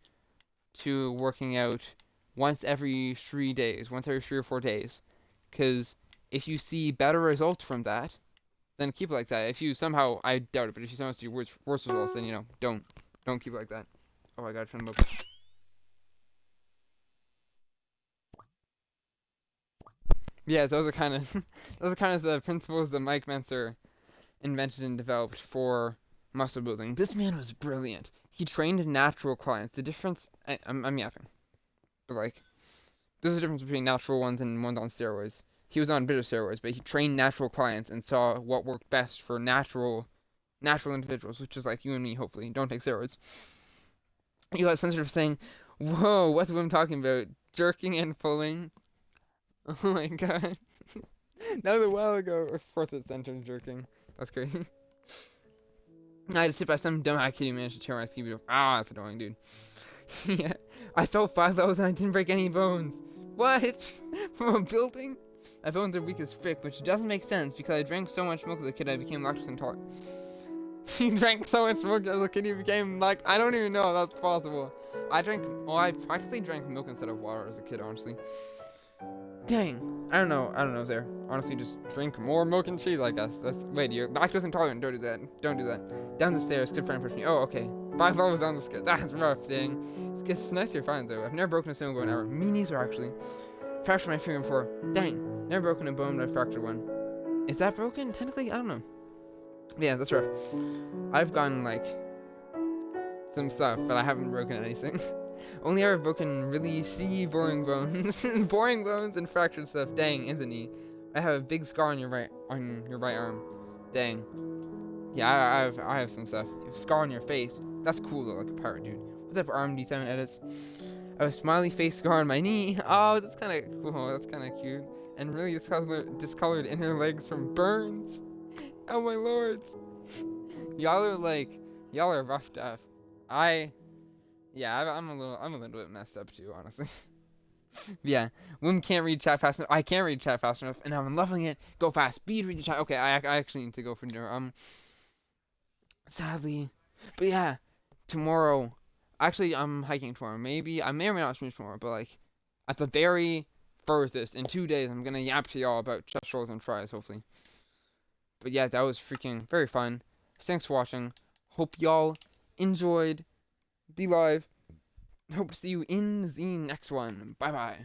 to working out once every 3 days, once every 3 or 4 days. Because if you see better results from that, then keep it like that. If you somehow, I doubt it, but if you somehow see worse results, then, don't keep it like that. Oh, I gotta turn them up. Yeah, those are kind of the principles that Mike Mentzer invented and developed for muscle building. This man was brilliant. He trained natural clients. The difference, I'm yapping, but like, there's a difference between natural ones and ones on steroids. He was on bitter steroids, but he trained natural clients and saw what worked best for natural individuals, which is like you and me. Hopefully, don't take steroids. He got censored for saying, "Whoa, what's Wim talking about? Jerking and pulling." Oh my god. That was a while ago. Of course it's censored jerking. That's crazy. I had to sit by some dumb kid who managed to tear my ski boot off. Ah, that's annoying, dude. Yeah. I fell 5 levels and I didn't break any bones. What? From a building? My bones are weak as frick, which doesn't make sense because I drank so much milk as a kid I became lactose intolerant. He drank so much milk as a kid he became like, I don't even know if that's possible. I practically drank milk instead of water as a kid, honestly. Dang. I don't know there. Honestly, just drink more milk and cheese, I guess. Wait, you're lactose intolerant. Don't do that. Don't do that. Down the stairs. Good friend pushed me. Oh, okay. 5 levels down the stairs. That's rough, dang. It's nice you're fine, though. I've never broken a single bone ever. Me neither, actually. Fractured my finger before. Dang. Never broken a bone, but I fractured one. Is that broken? Technically, I don't know. Yeah, that's rough. I've gotten, like, some stuff, but I haven't broken anything. Only ever broken really shitty boring bones. Boring bones and fractured stuff. Dang, isn't he? I have a big scar on your right arm. Dang. Yeah, I have some stuff. You have a scar on your face. That's cool though, like a pirate dude. What's up, RMD7 edits? I have a smiley face scar on my knee. Oh, that's kinda cool. That's kinda cute. And really discolored inner legs from burns. Oh my lords. Y'all are rough stuff. Yeah, I'm a little bit messed up too, honestly. Yeah, Wim can't read chat fast enough. I can't read chat fast enough, and I'm loving it. Go fast, speed read the chat. Okay, I actually need to go for dinner. Sadly, but yeah, tomorrow. Actually, I'm hiking tomorrow. Maybe I may or may not stream tomorrow, but like, at the very furthest, in 2 days, I'm gonna yap to y'all about chest rolls and tries, hopefully. But yeah, that was freaking very fun. Thanks for watching. Hope y'all enjoyed the live. Hope to see you in the next one. Bye bye.